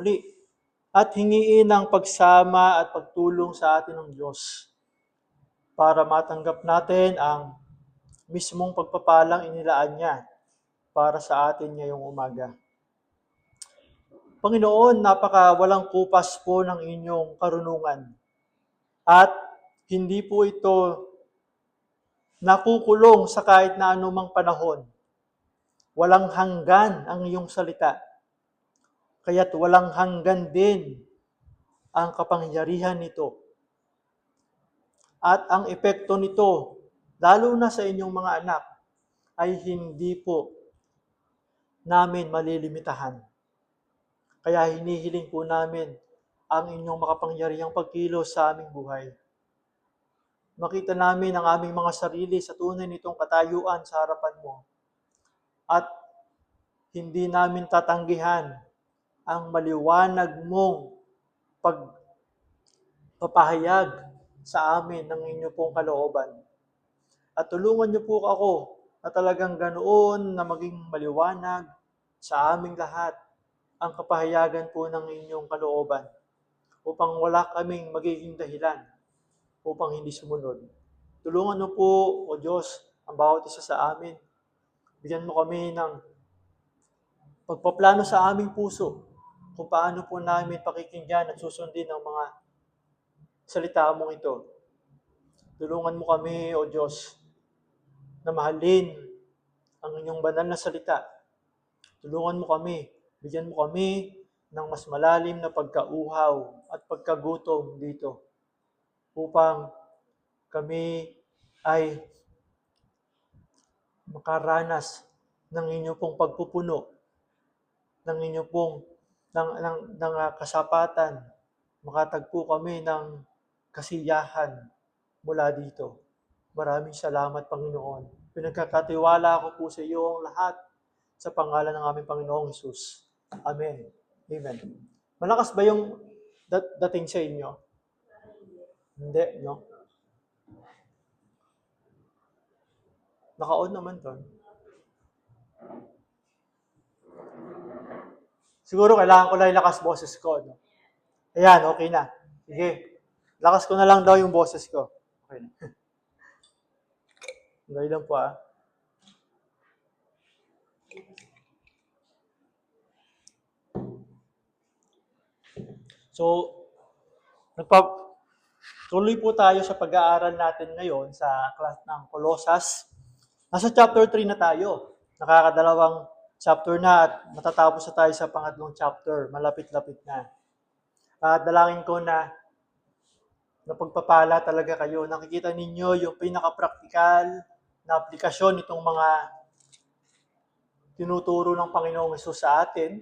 muli at hingiin ang pagsama at pagtulong sa atin ng Diyos para matanggap natin ang mismong pagpapalang inilaan niya para sa atin ngayong umaga. Panginoon, napaka walang kupas po ng inyong karunungan. At hindi po ito nakukulong sa kahit na anumang panahon. Walang hanggan ang iyong salita. Kaya't walang hanggan din ang kapangyarihan nito. At ang epekto nito, lalo na sa inyong mga anak, ay hindi po namin malilimitahan. Kaya hinihiling po namin ang inyong makapangyarihang pagkilos sa aming buhay. Makita namin ang aming mga sarili sa tunay nitong katayuan sa harapan mo. At hindi namin tatanggihan ang maliwanag mong pagpapahayag sa amin ng inyo pong kalooban. At tulungan niyo po ako na talagang ganoon na maging maliwanag sa aming lahat ang kapahayagan po ng inyong kalooban upang wala kaming magiging dahilan upang hindi sumunod. Tulungan mo po, O Diyos, ang bawat isa sa amin. Bigyan mo kami ng pagpaplano sa aming puso kung paano po namin pakikinggan at susundin ang mga salita mong ito. Tulungan mo kami, O Diyos, na mahalin ang inyong banal na salita. Tulungan mo kami, bigyan mo kami ng mas malalim na pagkauhaw at pagkagutom dito upang kami ay makaranas ng inyong pong pagpupuno, ng inyong pong ng kasapatan, makatagpo kami ng kasiyahan mula dito. Maraming salamat, Panginoon. Pinagkakatiwala ko po sa iyo ang lahat sa pangalan ng aming Panginoong Hesus. Amen. Amen. Malakas ba yung dating sa inyo? Hindi, no? Naka-on naman to. Siguro kailangan ko lang ilakas boses ko. No? Ayan, okay na. Sige. Lakas ko na lang daw yung boses ko. Okay na. Dahil lang po So, tuloy po tayo sa pag-aaral natin ngayon sa class ng Colossus. Nasa chapter 3 na tayo. Nakakadalawang chapter na at matatapos na tayo sa pangatlong chapter. Malapit-lapit na. At dalangin ko na pagpapala talaga kayo. Nakikita ninyo yung pinaka-practical na aplikasyon nitong mga tinuturo ng Panginoong Hesus sa atin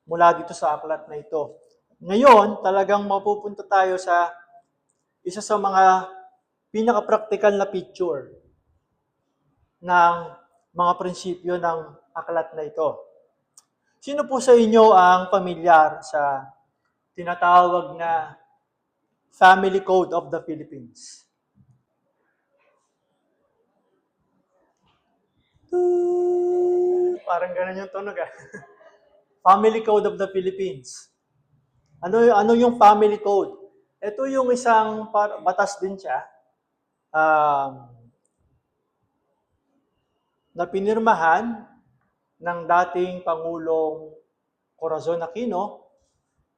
mula dito sa aklat na ito. Ngayon, talagang mapupunta tayo sa isa sa mga pinaka-practical na picture ng mga prinsipyo ng aklat na ito. Sino po sa inyo ang pamilyar sa tinatawag na Family Code of the Philippines? Parang ganun yung tunog Family Code of the Philippines. Ano yung Family Code? Ito yung isang batas din siya na pinirmahan ng dating Pangulong Corazon Aquino.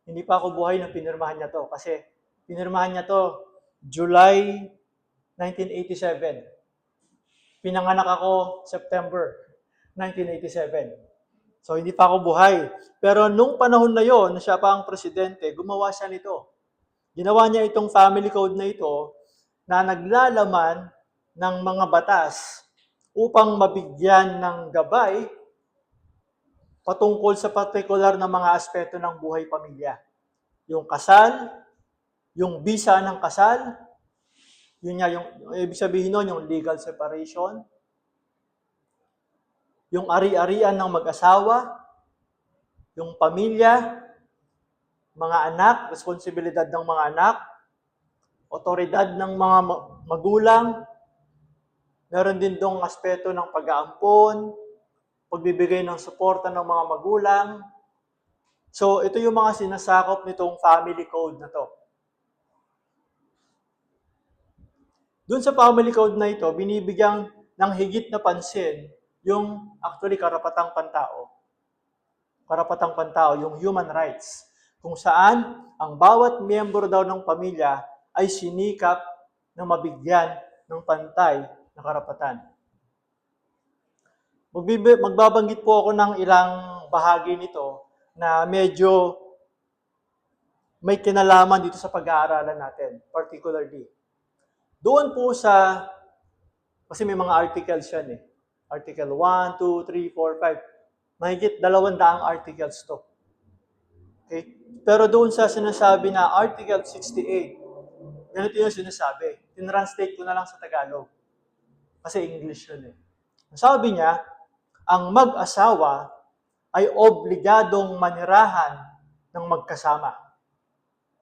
Hindi pa ako buhay nang pinirmahan niya to kasi pinirmahan niya to July 1987. Pinanganak ako September 1987. So, hindi pa ako buhay. Pero nung panahon na yon, na siya pa ang presidente, gumawa siya nito. Ginawa niya itong family code na ito na naglalaman ng mga batas upang mabigyan ng gabay patungkol sa partikular na mga aspeto ng buhay pamilya. Yung kasal, yung bisa ng kasal, yun nga, yung ibig sabihin nun, yung legal separation, yung ari-arian ng mag-asawa, yung pamilya, mga anak, responsibilidad ng mga anak, otoridad ng mga magulang, meron din dong aspeto ng pag-aampon, pagbibigay ng suporta ng mga magulang, So, ito yung mga sinasakop nitong family code na to. Doon sa family code na ito, binibigyan ng higit na pansin yung actually karapatang pantao. Karapatang pantao, yung human rights. Kung saan ang bawat miyembro daw ng pamilya ay sinikap na mabigyan ng pantay na karapatan. Magbabanggit po ako ng ilang bahagi nito na medyo may kinalaman dito sa pag-aaralan natin, particularly. Doon po sa, kasi may mga articles yan eh. Article 1, 2, 3, 4, 5. Mahigit 200 articles to. Okay? Pero doon sa sinasabi na Article 68, ganito yung sinasabi. Tinranslate ko na lang sa Tagalog. Kasi English yun eh. Sabi niya, ang mag-asawa ay obligadong manirahan ng magkasama.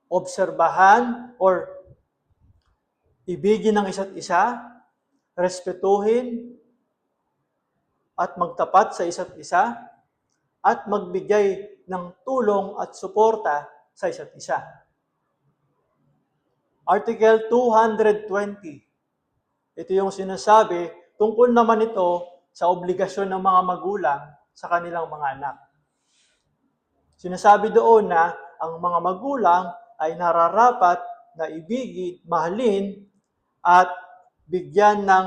Obserbahan or ibigin ng isa't isa, respetuhin at magtapat sa isa't isa, at magbigay ng tulong at suporta sa isa't isa. Article 220. Ito yung sinasabi, tungkol naman ito sa obligasyon ng mga magulang sa kanilang mga anak. Sinasabi doon na ang mga magulang ay nararapat na ibigin, mahalin, at bigyan ng,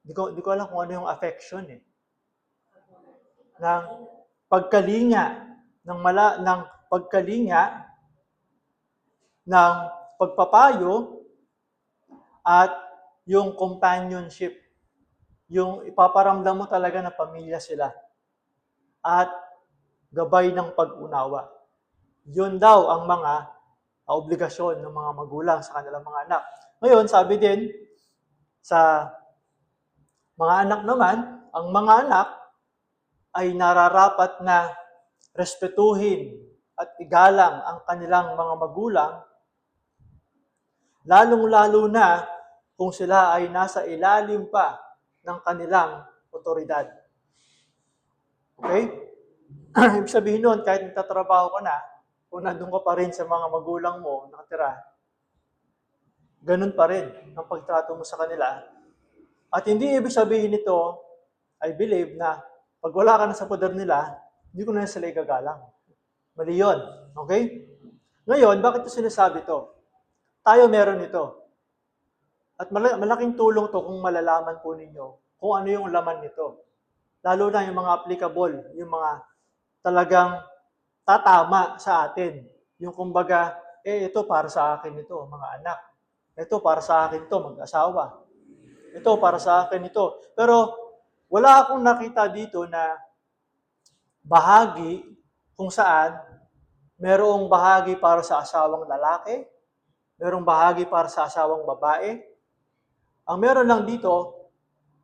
di ko alam kung ano yung affection eh, ng pagkalinga, ng pagkalinga, ng pagpapayo, at yung companionship. Yung ipaparamdam mo talaga na pamilya sila. At gabay ng pag-unawa. Yun daw ang mga obligasyon ng mga magulang sa kanilang mga anak. Ngayon, sabi din, sa mga anak naman, ang mga anak ay nararapat na respetuhin at igalang ang kanilang mga magulang, lalong-lalo na kung sila ay nasa ilalim pa ng kanilang otoridad. Okay? Ibig sabihin nun, kahit nagtatrabaho ka na, kung nandun ka pa rin sa mga magulang mo, nakatira, ganun pa rin ang pagtrato mo sa kanila. At hindi ibig sabihin nito, I believe, na pag wala ka na sa poder nila, hindi ko na sila igagalang. Mali yun. Okay? Ngayon, bakit ito sinasabi to? Tayo meron ito. At malaking tulong to kung malalaman po ninyo kung ano yung laman nito. Lalo na yung mga applicable, yung mga talagang tatama sa atin. Yung kumbaga, ito para sa akin ito, mga anak. Ito para sa akin ito, mag-asawa. Ito para sa akin ito. Pero wala akong nakita dito na bahagi kung saan merong bahagi para sa asawang lalaki, merong bahagi para sa asawang babae. Ang meron lang dito,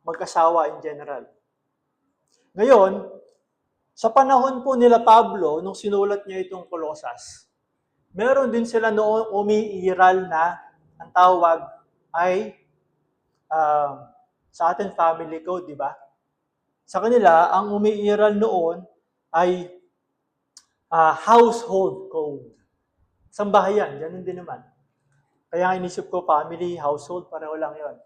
mag-asawa in general. Ngayon, sa panahon po nila Pablo, nung sinulat niya itong Kolosas, meron din sila noon umiiral na ang tawag ay sa atin family code, di ba? Sa kanila, ang umiiral noon ay household code. Sambahayan, ganun din naman. Kaya inisip ko family, household, pareho lang yon.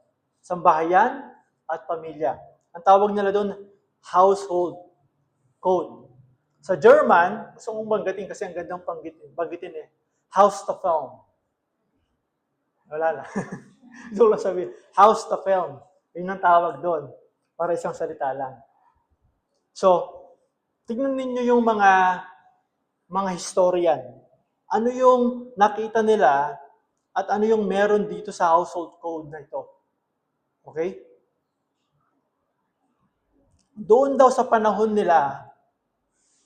Sambahayan at pamilya. Ang tawag nila doon, household code. Sa German, gusto kong banggitin kasi ang gandang banggitin eh. Haustafel. Wala lang. Gusto ko lang sabihin, Haustafel. Yun ang tawag doon. Para isang salita lang. So, tignan ninyo yung mga historian. Ano yung nakita nila at ano yung meron dito sa household code na ito. Okay? Doon daw sa panahon nila,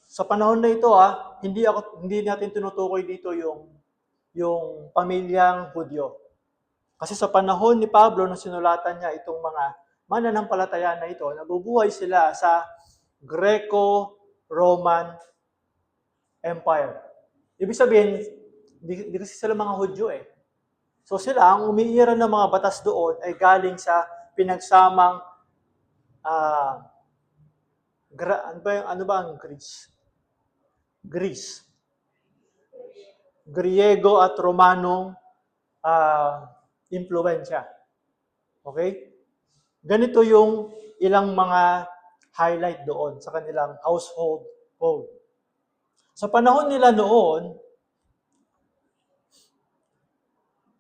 sa panahon na ito hindi natin tinutukoy dito yung pamilyang Hudyo. Kasi sa panahon ni Pablo na sinulatan niya itong mga mananampalataya na ito, nabubuhay sila sa Greco-Roman Empire. Ibig sabihin, di kasi sila mga Hudyo eh. So sila, ang umiiral ng mga batas doon ay galing sa pinagsamang ano ba ang Greece? Greece. Griego at Romanong impluensya. Okay? Ganito yung ilang mga highlight doon sa kanilang household code. Sa panahon nila noon,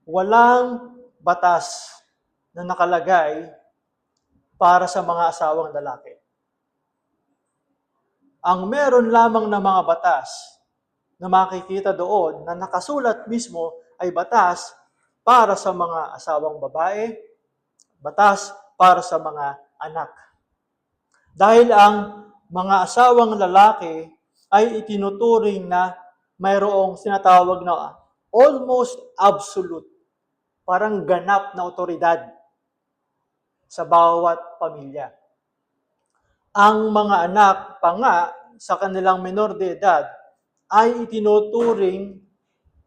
walang batas na nakalagay para sa mga asawang lalaki. Ang meron lamang na mga batas na makikita doon na nakasulat mismo ay batas para sa mga asawang babae, batas para sa mga anak. Dahil ang mga asawang lalaki ay itinuturing na mayroong sinatawag na almost absolute, parang ganap na otoridad sa bawat pamilya. Ang mga anak pa nga sa kanilang menor de edad ay itinuturing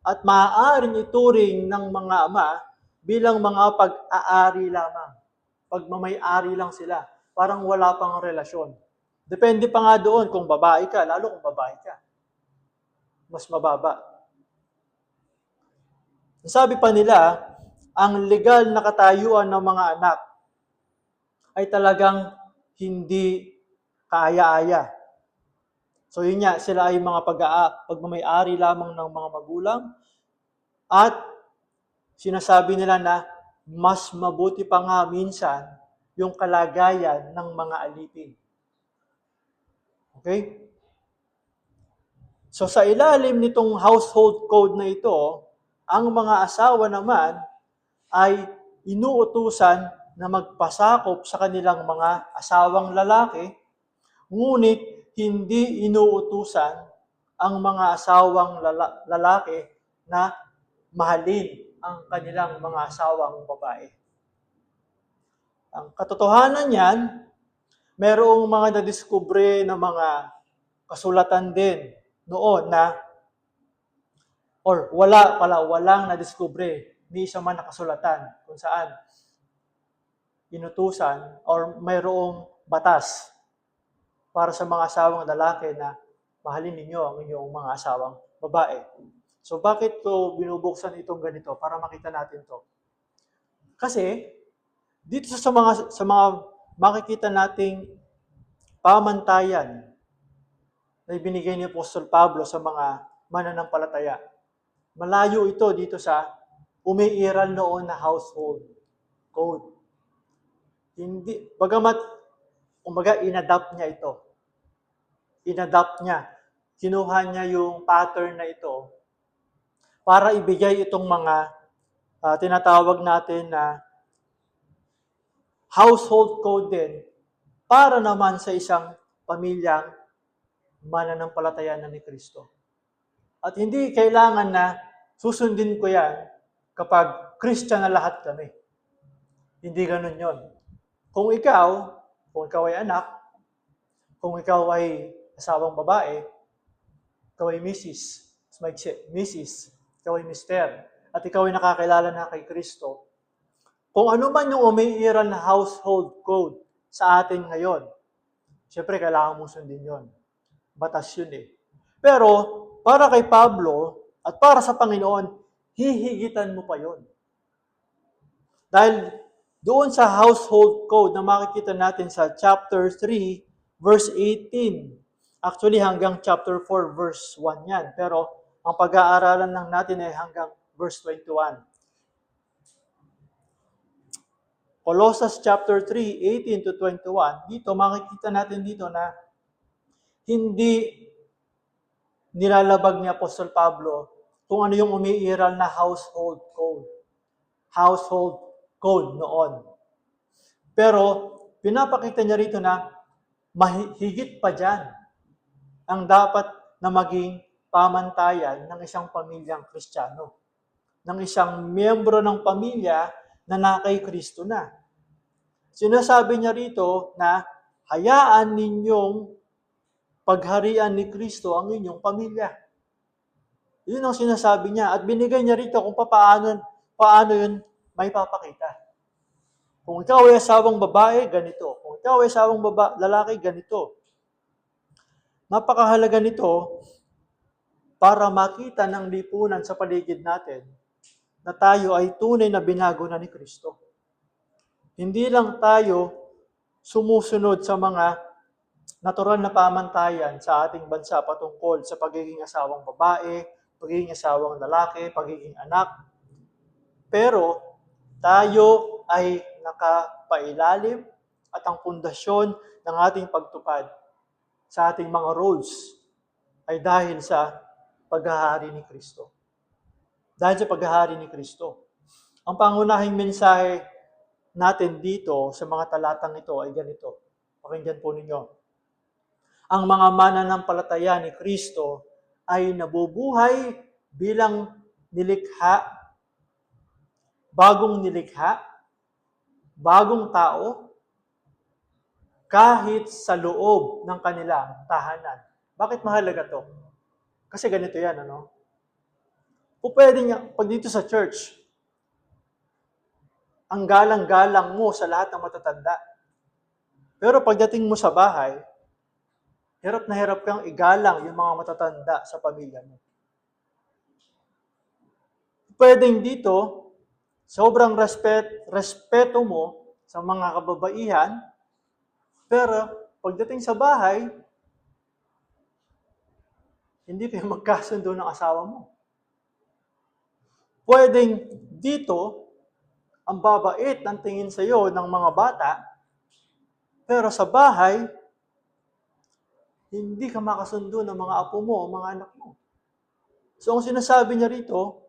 at maaaring ituring ng mga ama bilang mga pag-aari lamang. Pagmamay-ari lang sila. Parang wala pang relasyon. Depende pa nga doon kung babae ka, lalo kung babae ka. Mas mababa. Sabi pa nila, ang legal na katayuan ng mga anak ay talagang hindi kaaya-aya. So yun nga, sila ay mga pagmamay-ari lamang ng mga magulang at sinasabi nila na mas mabuti pa nga minsan yung kalagayan ng mga alipin. Okay? So sa ilalim nitong household code na ito, ang mga asawa naman ay inuutusan na magpasakop sa kanilang mga asawang lalaki, ngunit hindi inuutusan ang mga asawang lalaki na mahalin ang kanilang mga asawang babae. Ang katotohanan niyan, merong mga nadiskubre na mga kasulatan din noon na, or walang nadiskubre, ni isa man nakasulatan kung saan inutusan or mayroong batas para sa mga asawang lalaki na mahalin ninyo ang inyong mga asawang babae. So bakit ko binubuksan itong ganito para makita natin to? Kasi dito sa mga makikita nating pamantayan na ibinigay ni Apostol Pablo sa mga mananampalataya, malayo ito dito sa umiiral noon na household code. Hindi, bagamat, inadapt niya ito. Inadapt niya. Kinuha niya yung pattern na ito para ibigay itong mga tinatawag natin na household code din para naman sa isang pamilyang mananampalataya na ni Kristo. At hindi kailangan na susundin ko yan kapag Christian na lahat kami. Hindi ganun yon. Kung ikaw ay anak, kung ikaw ay asawang babae, ikaw ay Mrs., ikaw ay Mister, at ikaw ay nakakilala na kay Kristo, kung ano man yung umiiral na household code sa atin ngayon, siyempre kailangan mo sundin yon. Batas yun eh. Pero, para kay Pablo at para sa Panginoon, hihigitan mo pa yon. Dahil doon sa household code na makikita natin sa chapter 3, verse 18. Actually, hanggang chapter 4, verse 1 yan. Pero, ang pag-aaralan lang natin ay hanggang verse 21. Colossus chapter 3, 18 to 21. Dito, makikita natin dito na hindi nilalabag ni Apostol Pablo kung ano yung umiiral na household code. Household code noon. Pero, pinapakita niya rito na mahigit pa dyan ang dapat na maging pamantayan ng isang pamilyang Kristiyano. Ng isang miyembro ng pamilya na nakay Kristo na. Sinasabi niya rito na hayaan ninyong pagharian ni Kristo ang inyong pamilya. Yun ang sinasabi niya. At binigay niya rito kung paano yun may papakita. Kung ikaw ay asawang babae, ganito. Kung ikaw ay asawang lalaki, ganito. Napakahalaga nito para makita ng lipunan sa paligid natin na tayo ay tunay na binago na ni Kristo. Hindi lang tayo sumusunod sa mga natural na pamantayan sa ating bansa patungkol sa pagiging asawang babae, pagiging asawang lalaki, pagiging anak. Pero tayo ay nakapailalim at ang pundasyon ng ating pagtupad sa ating mga roles ay dahil sa paghahari ni Kristo. Dahil sa paghahari ni Kristo. Ang pangunahing mensahe natin dito sa mga talatang ito ay ganito. Pakinggan po ninyo. Ang mga mananampalataya ni Kristo ay nabubuhay bilang nilikha, bagong tao, kahit sa loob ng kanilang tahanan. Bakit mahalaga to? Kasi ganito yan, ano? O pwede nga, pag dito sa church, ang galang-galang mo sa lahat ng matatanda. Pero pagdating mo sa bahay, hirap na hirap kang igalang yung mga matatanda sa pamilya mo. Pwedeng dito, sobrang respeto mo sa mga kababaihan, pero pagdating sa bahay, hindi kayo magkasundo ng asawa mo. Pwedeng dito, ang babait ng tingin sa iyo ng mga bata, pero sa bahay, hindi ka makasundo ng mga apo mo o mga anak mo. So ang sinasabi niya rito,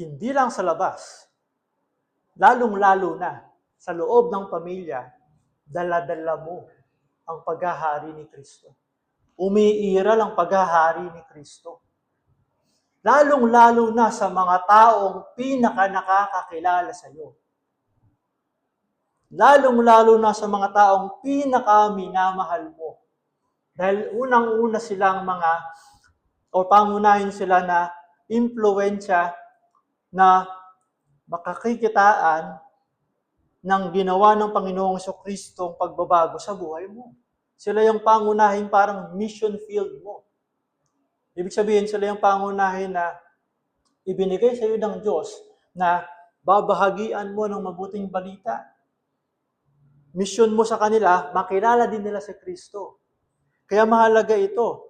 hindi lang sa labas, lalong-lalo na sa loob ng pamilya, dala-dala mo ang paghahari ni Kristo. Umiiral ang paghahari ni Kristo. Lalong-lalo na sa mga taong pinaka-nakakakilala sa iyo. Lalong-lalo na sa mga taong pinaka-minamahal mo. Dahil unang-una silang pangunahin sila na impluwensya na makakikitaan ng ginawa ng Panginoong Jesucristo ang pagbabago sa buhay mo. Sila yung pangunahin parang mission field mo. Ibig sabihin, sila yung pangunahin na ibinigay sa iyo ng Diyos na babahagian mo ng mabuting balita. Mission mo sa kanila, makilala din nila si Kristo. Kaya mahalaga ito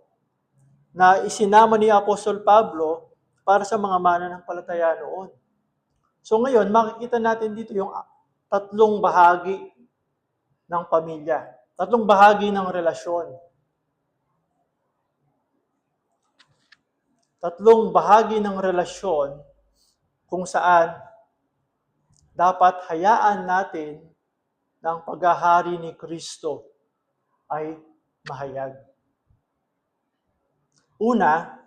na isinama ni Apostol Pablo para sa mga mananampalataya noon. So ngayon, makikita natin dito yung tatlong bahagi ng pamilya. Tatlong bahagi ng relasyon. Tatlong bahagi ng relasyon kung saan dapat hayaan natin na ang paghahari ni Kristo ay mahayag. Una,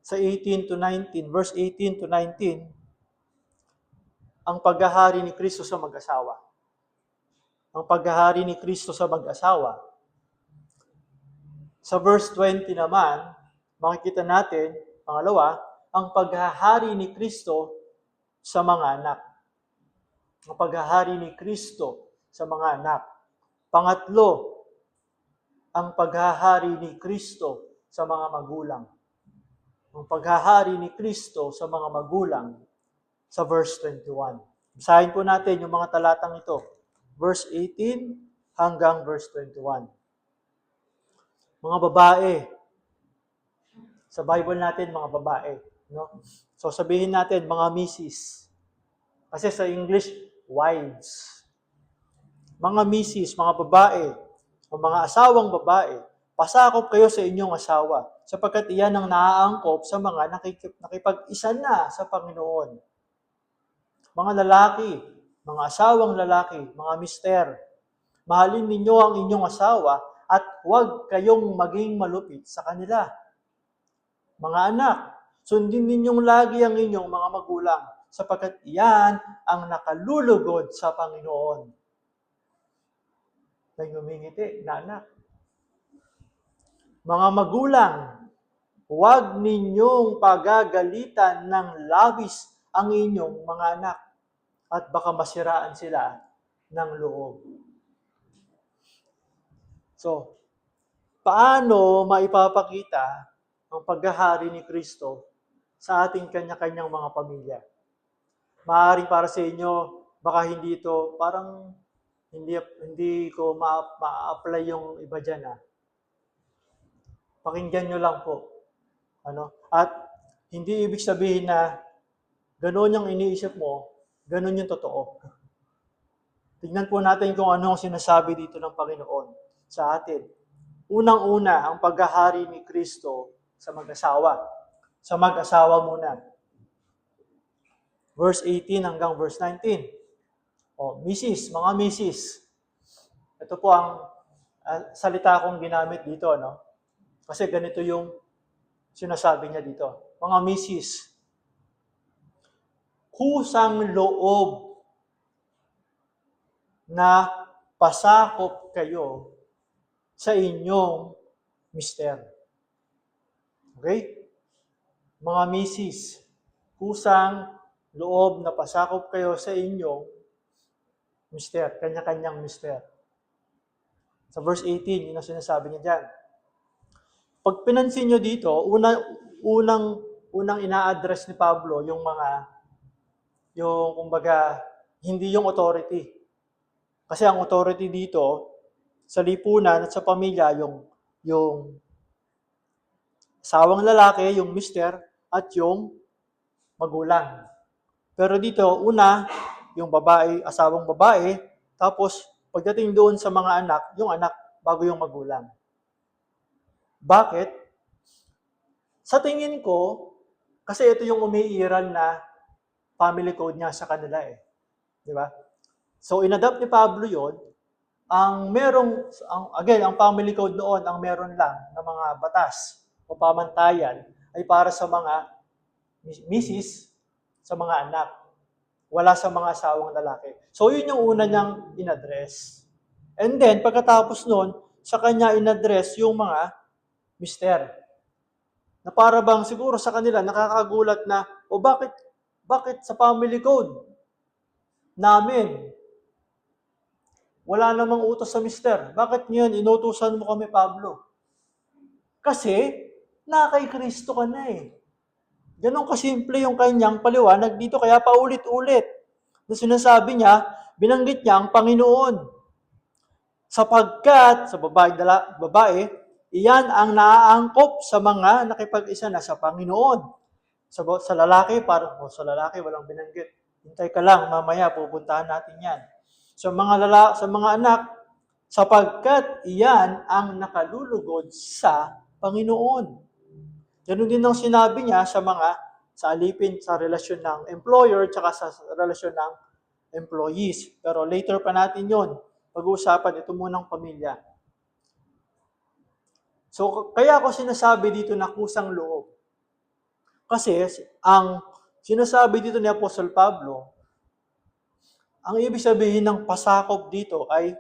sa 18 to 19, verse 18 to 19, ang paghahari ni Kristo sa mag-asawa. Ang paghahari ni Kristo sa mag-asawa. Sa verse 20 naman, makikita natin, pangalawa, ang paghahari ni Kristo sa mga anak. Ang paghahari ni Kristo sa mga anak. Pangatlo, ang paghahari ni Kristo sa mga magulang. Ang paghahari ni Kristo sa mga magulang sa verse 21. Basahin po natin yung mga talatang ito. Verse 18 hanggang verse 21. Mga babae. Sa Bible natin, mga babae. No? So sabihin natin, mga misis. Kasi sa English, wives. Mga misis, mga babae, o mga asawang babae, pasakop kayo sa inyong asawa, sapagkat iyan ang naaangkop sa mga nakipag-isa na sa Panginoon. Mga lalaki, mga asawang lalaki, mga mister, mahalin ninyo ang inyong asawa at huwag kayong maging malupit sa kanila. Mga anak, sundin ninyong lagi ang inyong mga magulang, sapagkat iyan ang nakalulugod sa Panginoon. May ngumingiti na anak. Mga magulang, huwag ninyong pagagalitan ng labis ang inyong mga anak at baka masiraan sila ng loob. So, paano maipapakita ang paghahari ni Kristo sa ating kanya-kanyang mga pamilya. Maaaring para sa inyo, baka hindi ito, parang hindi ko ma-apply yung iba dyan. Pakinggan nyo lang po. At hindi ibig sabihin na gano'n yung iniisip mo, gano'n yung totoo. Tignan po natin kung ano ang sinasabi dito ng Panginoon sa atin. Unang-una, ang paghahari ni Kristo sa mag-asawa. Sa mag-asawa muna. Verse 18 hanggang verse 19. Misis, mga misis. Ito po ang salita kong ginamit dito, no? Kasi ganito yung sinasabi niya dito. Mga misis, kusang loob na pasakop kayo sa inyong mister. Okay? Mga misis, kusang loob na pasakop kayo sa inyong mister, kanya-kanyang mister. Sa verse 18, yun ang sinasabi niya dyan. Pag pinansin nyo dito, unang ina-address ni Pablo yung kumbaga, hindi yung authority. Kasi ang authority dito, sa lipunan at sa pamilya, yung asawang lalaki, yung mister, at yung magulang. Pero dito, una, yung babae, asawang babae, tapos pagdating doon sa mga anak, yung anak, bago yung magulang. Bakit? Sa tingin ko, kasi ito yung umiiral na family code niya sa kanila eh. Di ba? So, inadapt ni Pablo yon. Ang family code noon, ang meron lang ng mga batas o pamantayan ay para sa mga misis, sa mga anak. Wala sa mga asawang lalaki. So, yun yung una niyang inaddress. And then, pagkatapos nun, sa kanya inaddress yung mga mister. Na para bang siguro sa kanila nakakagulat na, bakit sa family code namin wala namang utos sa mister? Bakit ngayon inutusan mo kami, Pablo? Kasi na kay Kristo ka na eh. Ganon kasimple yung kanyang paliwanag dito, kaya paulit-ulit na sinasabi niya, binanggit niya ang Panginoon. Sapagkat sa babae, iyan ang naaangkop sa mga nakipag-isa na sa Panginoon. Sa lalaki, sa lalaki walang binanggit. Hintay ka lang, mamaya pupuntahan natin yan. Sa mga anak, sapagkat iyan ang nakalulugod sa Panginoon. Ganun din ang sinabi niya sa alipin sa relasyon ng employer tsaka sa relasyon ng employees. Pero later pa natin yon pag-uusapan, ito munang pamilya. So, kaya ako sinasabi dito na kusang loob. Kasi, ang sinasabi dito ni Apostle Pablo, ang ibig sabihin ng pasakop dito ay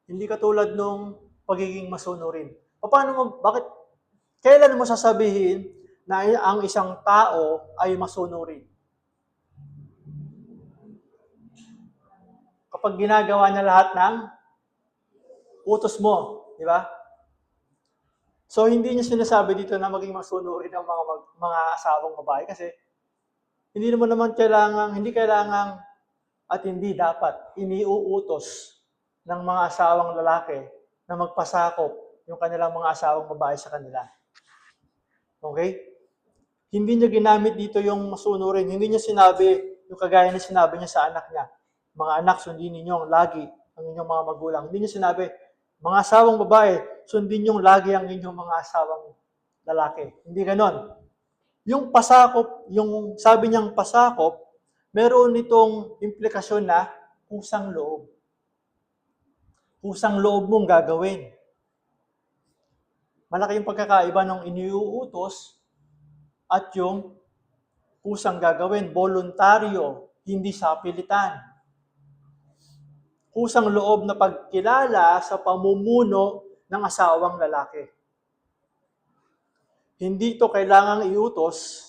hindi katulad nung pagiging masunurin. Kailan mo sasabihin na ang isang tao ay masunurin? Kapag ginagawa niya lahat ng utos mo, di ba? So, hindi niya sinasabi dito na maging masunurin ang mga asawang babae kasi hindi kailangan at hindi dapat iniuutos ng mga asawang lalaki na magpasakop yung kanilang mga asawang babae sa kanila. Okay? Hindi niya ginamit dito yung masunurin. Hindi niya sinabi yung kagaya na sinabi niya sa anak niya. Mga anak, sundin ninyo lagi ang inyong mga magulang. Hindi niya sinabi, mga asawang babae, sundin niyo lagi ang inyong mga asawang lalaki. Hindi ganon. Yung pasakop, yung sabi niyang pasakop, meron nitong implikasyon na kusang loob. Kusang loob mong gagawin. Malaki yung pagkakaiba ng iniuutos at yung kusang gagawin. Voluntaryo, hindi sa pilitan. Kusang loob na pagkilala sa pamumuno ng asawang lalaki. Hindi ito kailangang iutos,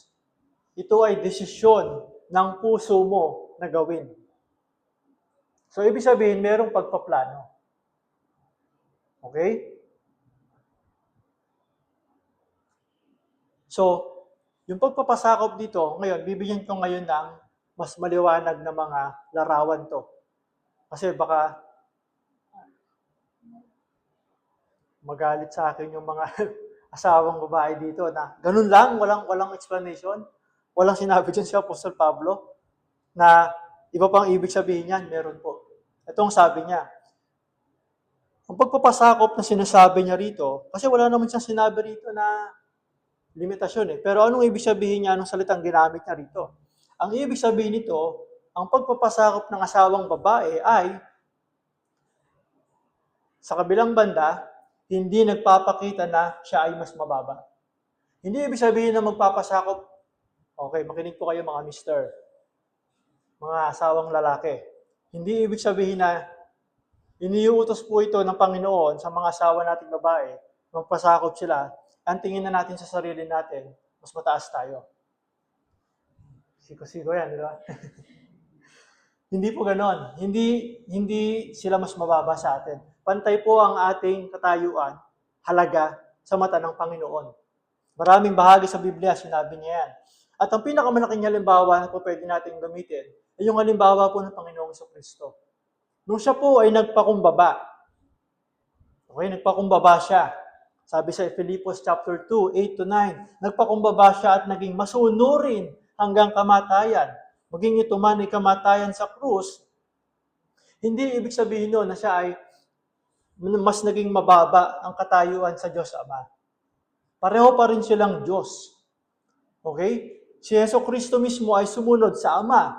ito ay desisyon ng puso mo na gawin. So, ibig sabihin, merong pagpaplano. Okay? So, yung pagpapasakop dito, ngayon, bibigyan ko ngayon ng mas maliwanag na mga larawan to. Kasi baka magalit sa akin yung mga asawang babae dito na ganun lang, walang explanation. Walang sinabi dyan si Apostol Pablo na iba pang ibig sabihin niyan, meron po. Itong sabi niya, ang pagpapasakop na sinasabi niya rito, kasi wala naman siyang sinabi rito na limitasyon eh. Pero anong ibig sabihin niya, anong salitang ginamit niya rito? Ang ibig sabihin nito, ang pagpapasakop ng asawang babae ay sa kabilang banda, hindi nagpapakita na siya ay mas mababa. Hindi ibig sabihin na magpapasakop, okay, makinig po kayo mga mister, mga asawang lalaki. Hindi ibig sabihin na iniuutos po ito ng Panginoon sa mga asawa nating babae, magpasakop sila, ang tingin na natin sa sarili natin, mas mataas tayo. Siko-siko yan, di ba? Hindi po ganon. Hindi sila mas mababa sa atin. Pantay po ang ating katayuan, halaga sa mata ng Panginoon. Maraming bahagi sa Biblia, sinabi niya yan. At ang pinakamalaking halimbawa na po pwede natin gamitin ay yung halimbawa po ng Panginoong Kristo. Nung siya po ay nagpakumbaba, okay, nagpakumbaba siya. Sabi sa Filipos chapter 2, 8-9, nagpakumbaba siya at naging masunurin hanggang kamatayan. Maging ito man ay kamatayan sa krus, hindi ibig sabihin nun na siya ay mas naging mababa ang katayuan sa Diyos Ama. Pareho pa rin silang Diyos. Okay? Si Jesucristo mismo ay sumunod sa Ama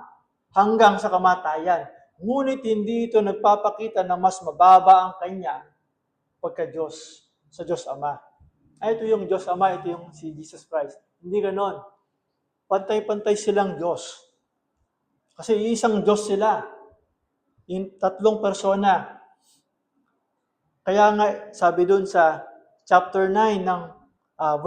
hanggang sa kamatayan. Ngunit hindi ito nagpapakita na mas mababa ang kanya pagka-Diyos sa Diyos Ama. Ay, ito yung Diyos Ama, ito yung si Jesus Christ. Hindi ganon. Pantay-pantay silang Diyos. Kasi isang Diyos sila. Yung tatlong persona. Kaya nga, sabi dun sa chapter 9 ng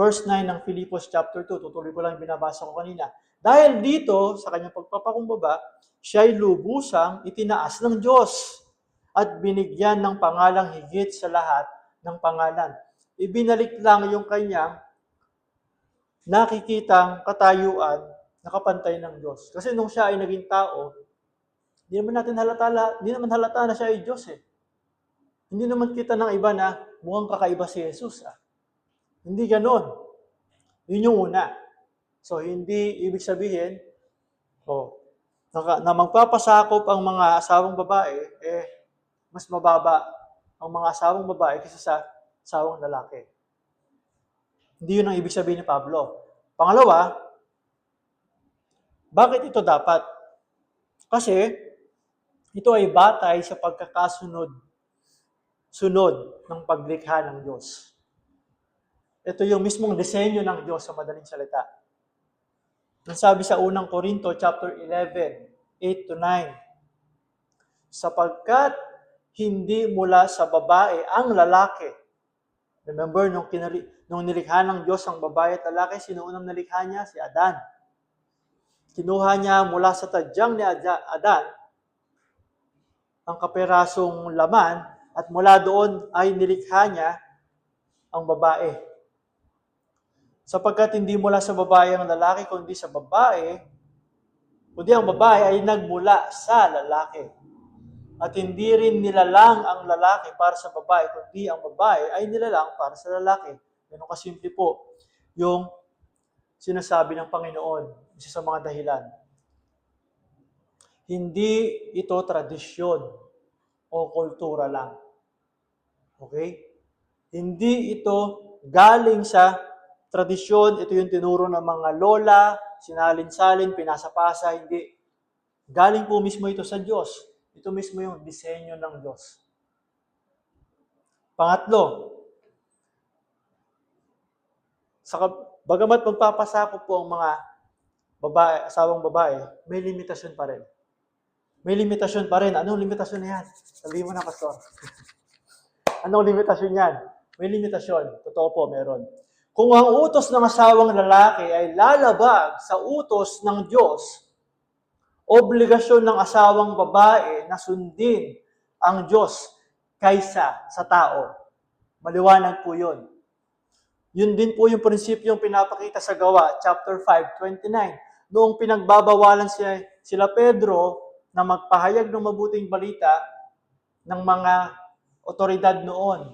verse 9 ng Filipos chapter 2, tutuloy ko lang yung binabasa ko kanina. Dahil dito, sa kanyang pagpapakumbaba, siya'y lubusang itinaas ng Diyos at binigyan ng pangalang higit sa lahat ng pangalan. Ibinalik lang yung kanyang nakikitang katayuan na kapantay ng Diyos. Kasi nung siya ay naging tao, hindi naman halata na siya ay Diyos eh. Hindi naman kita ng iba na mukhang kakaiba si Jesus. Hindi ganon. Yun yung una. So, hindi ibig sabihin, na magpapasakop ang mga asawang babae, mas mababa ang mga asawang babae kaysa sa asawang lalaki. Hindi yun ang ibig sabihin ni Pablo. Pangalawa, bakit ito dapat? Kasi, ito ay batay sa pagkakasunod ng paglikha ng Diyos. Ito yung mismong disenyo ng Diyos sa madaling salita. Ang sabi sa unang Korinto, chapter 11, 8-9, sapagkat hindi mula sa babae ang lalaki. Remember, nung nilikha ng Diyos ang babae at lalaki, sino unang nilikha niya? Si Adan. Kinuha niya mula sa tadyang ni Adan ang kaperasong laman at mula doon ay nilikha niya ang babae. Sapagkat hindi mula sa babae ang lalaki, kundi ang babae ay nagmula sa lalaki. At hindi rin nilalang ang lalaki para sa babae, kundi ang babae ay nilalang para sa lalaki. Ganun kasimple po yung sinasabi ng Panginoon, isa sa mga dahilan. Hindi ito tradisyon o kultura lang. Okay? Hindi ito galing sa tradisyon, ito yung tinuro ng mga lola, sinalin-salin, pinasa-pasa, hindi. Galing po mismo ito sa Diyos. Ito mismo yung disenyo ng Diyos. Pangatlo, bagamat magpapasakop po ang mga asawang babae, may limitasyon pa rin. May limitasyon pa rin. Anong limitasyon na yan? Sabihin mo na, Pastor. Anong limitasyon yan? May limitasyon. Totoo po, meron. Kung ang utos ng asawang lalaki ay lalabag sa utos ng Diyos, obligasyon ng asawang babae na sundin ang Diyos kaysa sa tao. Maliwanag po yun. Yun din po yung prinsipyong pinapakita sa Gawa, chapter 5:29. Noong pinagbabawalan sila Pedro na magpahayag ng mabuting balita ng mga otoridad noon.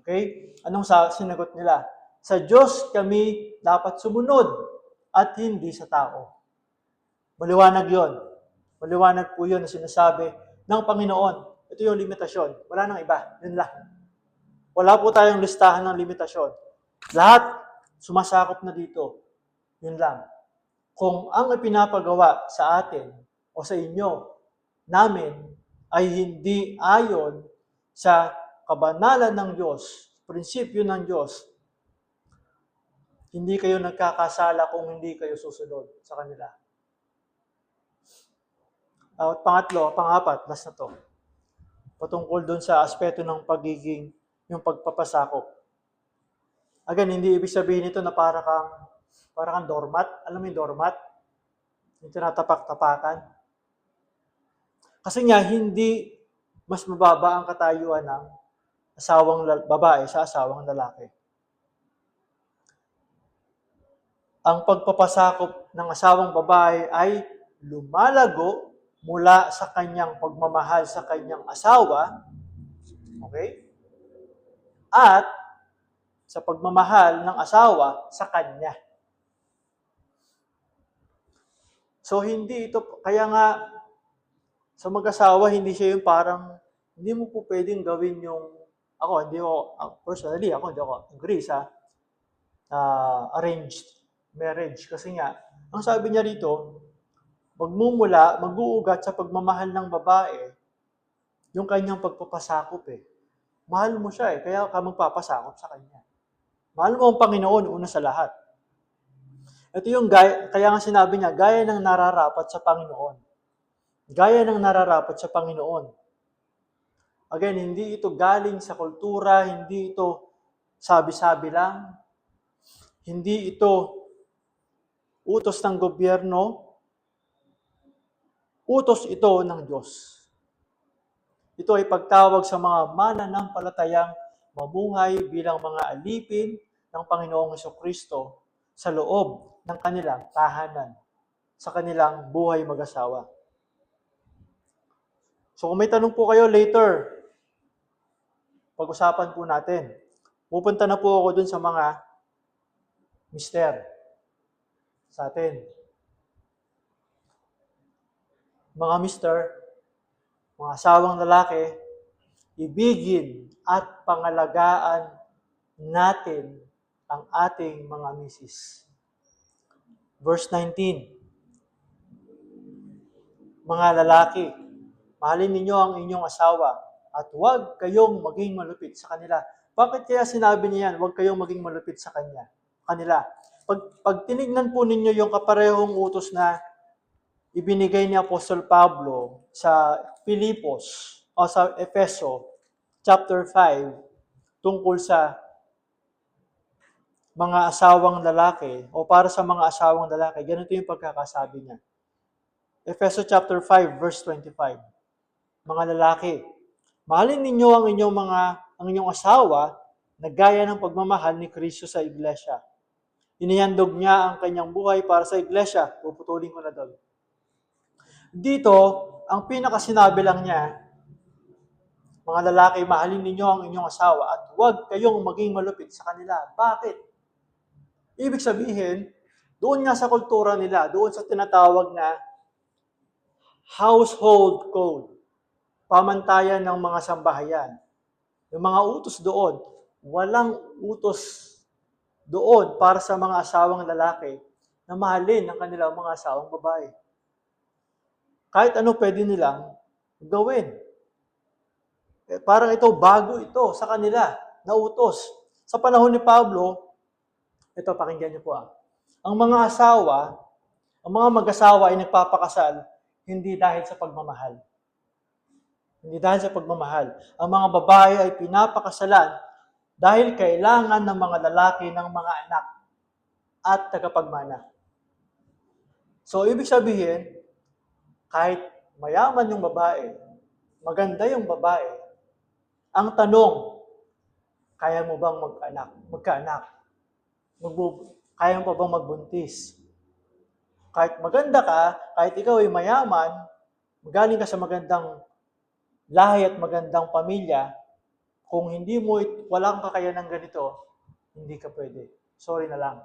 Okay? Anong sinagot nila? Sa Diyos kami dapat sumunod at hindi sa tao. Maliwanag yon. Maliwanag po yun na sinasabi ng Panginoon. Ito yung limitasyon. Wala nang iba. Yun lang. Wala po tayong listahan ng limitasyon. Lahat sumasakop na dito. Yun lang. Kung ang ipinapagawa sa atin o sa inyo, namin, ay hindi ayon sa kabanalan ng Diyos, prinsipyo ng Diyos, hindi kayo nagkakasala kung hindi kayo susunod sa kanila. At pangapat, last na to. Patungkol dun sa aspeto ng pagiging, yung pagpapasakop. Again, hindi ibig sabihin nito na para kang doormat. Alam mo yung doormat? Yung tinatapak-tapakan. Kasi nga, hindi mas mababa ang katayuan ng asawang babae sa asawang lalaki. Ang pagpapasakop ng asawang babae ay lumalago mula sa kanyang pagmamahal sa kanyang asawa, okay? At sa pagmamahal ng asawa sa kanya. So hindi ito, kaya nga sa mag-asawa, hindi siya yung parang, hindi mo po pwedeng gawin yung, personally, hindi ako agree sa arranged marriage. Kasi nga, ang sabi niya rito, mag-uugat sa pagmamahal ng babae, yung kanyang pagpapasakop eh. Mahal mo siya eh, kaya ka magpapasakop sa kanya. Mahal mo ang Panginoon una sa lahat. Ito yung kaya nga sinabi niya, gaya ng nararapat sa Panginoon. Gaya ng nararapat sa Panginoon. Again, hindi ito galing sa kultura, hindi ito sabi-sabi lang, hindi ito utos ng gobyerno, utos ito ng Diyos. Ito ay pagtawag sa mga mananampalatayang mamuhay bilang mga alipin ng Panginoong Hesukristo sa loob ng kanilang tahanan, sa kanilang buhay mag-asawa. So kung may tanong po kayo later, pag-usapan po natin. Pupunta na po ako dun sa mga mister sa atin. Mga mister, mga asawang lalaki, ibigin at pangalagaan natin ang ating mga misis. Verse 19. Mga lalaki, mahalin ninyo ang inyong asawa at huwag kayong maging malupit sa kanila. Bakit kaya sinabi niya yan, huwag kayong maging malupit sa kanila? Pag tinignan po ninyo yung kaparehong utos na ibinigay ni Apostol Pablo sa Filipos o sa Efeso, chapter 5, tungkol sa mga asawang lalaki o para sa mga asawang lalaki, ganito yung pagkakasabi niya. Efeso chapter 5, verse 25. Mga lalaki, mahalin ninyo ang inyong asawa na gaya ng pagmamahal ni Kristo sa iglesia. Inihandog niya ang kanyang buhay para sa iglesia. Puputulin ko na doon. Dito, ang pinakasinabi lang niya, mga lalaki, mahalin ninyo ang inyong asawa at huwag kayong maging malupit sa kanila. Bakit? Ibig sabihin, doon nga sa kultura nila, doon sa tinatawag na household code, pamantayan ng mga sambahayan. Yung mga utos doon, walang utos doon para sa mga asawang lalaki na mahalin ang kanilang mga asawang babae. Kahit ano pwede nilang gawin. Parang ito, bago ito sa kanila, na utos. Sa panahon ni Pablo, ito, pakinggan niyo po ang mga mag-asawa ay nagpapakasal hindi dahil sa pagmamahal. Hindi dahil sa pagmamahal. Ang mga babae ay pinapakasalan dahil kailangan ng mga lalaki ng mga anak at tagapagmana. So, ibig sabihin, kahit mayaman yung babae, maganda yung babae, ang tanong, kaya mo bang magkaanak? Kaya mo pa bang magbuntis? Kahit maganda ka, kahit ikaw ay mayaman, magaling ka sa magandang lahi at magandang pamilya, kung wala kang kakayanan ganito, hindi ka pwede. Sorry na lang.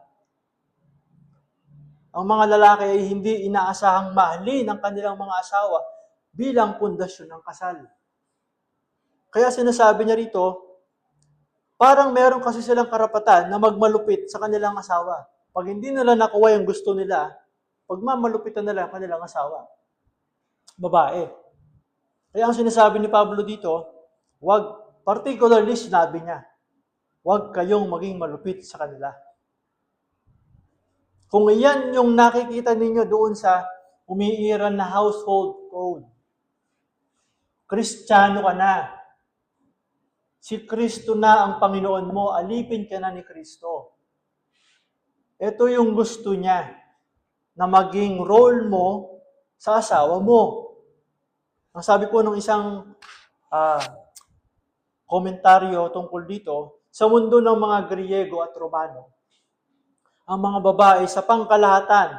Ang mga lalaki ay hindi inaasahang mahalin ang kanilang mga asawa bilang pundasyon ng kasal. Kaya sinasabi niya rito, parang meron kasi silang karapatan na magmalupit sa kanilang asawa. Pag hindi nila nakuha yung gusto nila, pagmamalupitan nila ang kanilang asawa. Babae. Kaya ang sinasabi ni Pablo dito, particularly sinabi niya, huwag kayong maging malupit sa kanila. Kung iyan yung nakikita ninyo doon sa umiiral na household code, Kristiyano ka na. Si Kristo na ang Panginoon mo, alipin ka na ni Kristo. Ito yung gusto niya, na maging role mo sa asawa mo. Ang sabi po ng isang komentaryo tungkol dito, sa mundo ng mga Griego at Romano, ang mga babae sa pangkalahatan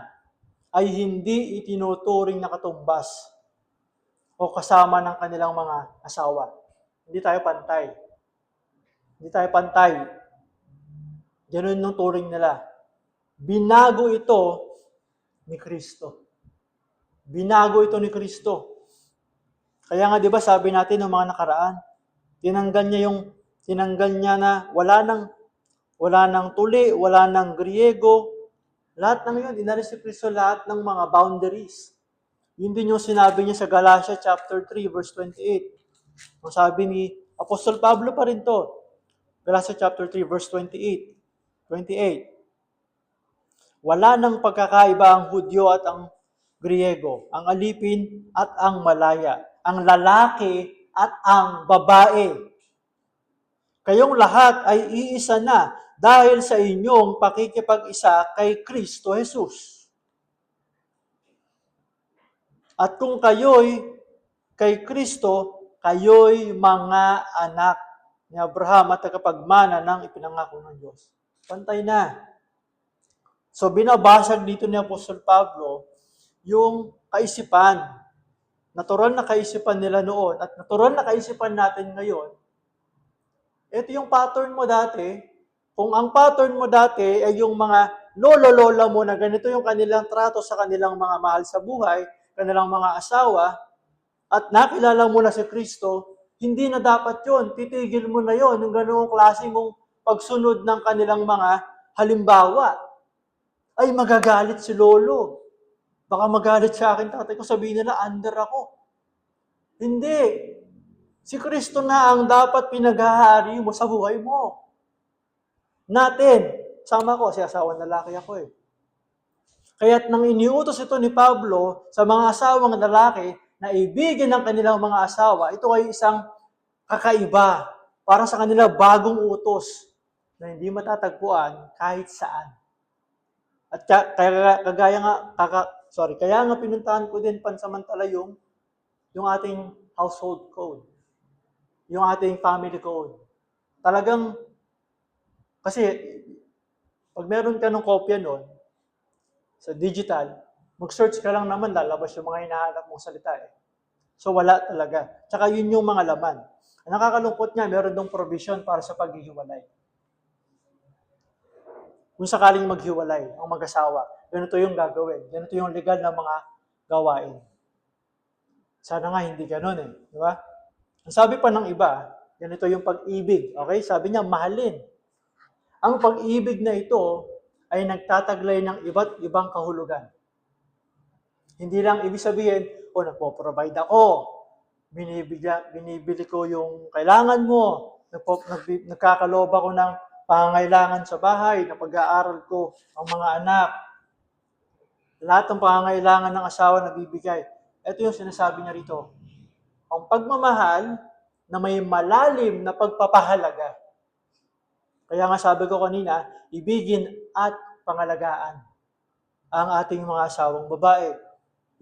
ay hindi itinuturing na katumbas o kasama ng kanilang mga asawa. Hindi tayo pantay. Hindi tayo pantay. Ganun yung turing nila. Binago ito ni Kristo. Binago ito ni Kristo. Kaya nga 'di ba sabi natin ng mga nakaraan, tinanggal niya na wala nang tuli, wala nang Griego. Lahat ng 'yon, inalis ni Kristo lahat ng mga boundaries. Yun din yung sinabi niya sa Galatia chapter 3 verse 28. Ang sabi ni Apostol Pablo pa rin to. Galatia chapter 3 verse 28. Wala nang pagkakaiba ang Hudyo at ang Griego, ang alipin at ang malaya, ang lalaki at ang babae. Kayong lahat ay iisa na dahil sa inyong pakikipag-isa kay Kristo Jesus. At kung kayo'y kay Kristo, kayo'y mga anak ni Abraham at tagapagmana ng ipinangako ng Diyos. Pantay na. So binabasag dito ni Apostol Pablo yung kaisipan. Natural na kaisipan nila noon at natural na kaisipan natin ngayon. Ito yung pattern mo dati. Kung ang pattern mo dati ay yung mga lolo-lola mo na ganito yung kanilang trato sa kanilang mga mahal sa buhay, kanilang mga asawa, at nakilala mo na si Kristo, hindi na dapat yon. Titigil mo na yon yung ganoong klase mong pagsunod ng kanilang mga halimbawa. Ay, magagalit si lolo. Baka magalit sa akin tatay ko, sabihin nila, under ako. Hindi. Si Kristo na ang dapat pinaghahari mo sa buhay mo. Natin. Sama ko, si asawang lalaki ako eh. Kaya't nang iniutos ito ni Pablo sa mga asawang lalaki na ibigin ng kanilang mga asawa, ito ay isang kakaiba. Para sa kanila bagong utos na hindi matatagpuan kahit saan. At kaya nga pinuntahan ko din pansamantala yung ating household code. Yung ating family code. Talagang, kasi, pag meron ka ng kopya nun, sa digital, mag-search ka lang naman, lalabas yung mga hinahanap mong salita eh. So, wala talaga. Tsaka yun yung mga laman. Ang nakakalungkot nga, meron dong provision para sa paghihiwalay. Kung sakaling maghiwalay ang mag-asawa, ganito yung gagawin. Ganito yung legal na mga gawain. Sana nga hindi ganun eh. Di ba? Ang sabi pa ng iba, ganito yung pag-ibig. Okay? Sabi niya, mahalin. Ang pag-ibig na ito ay nagtataglay ng iba't ibang kahulugan. Hindi lang ibig sabihin, nagpo-provide ako, binibili ko yung kailangan mo, nagkakaloob ako ng pangangailangan sa bahay, na pag-aaral ko ang mga anak. Lahat ng pangangailangan ng asawa na bibigay. Ito yung sinasabi niya rito. Ang pagmamahal na may malalim na pagpapahalaga. Kaya nga sabi ko kanina, ibigin at pangalagaan ang ating mga asawang babae.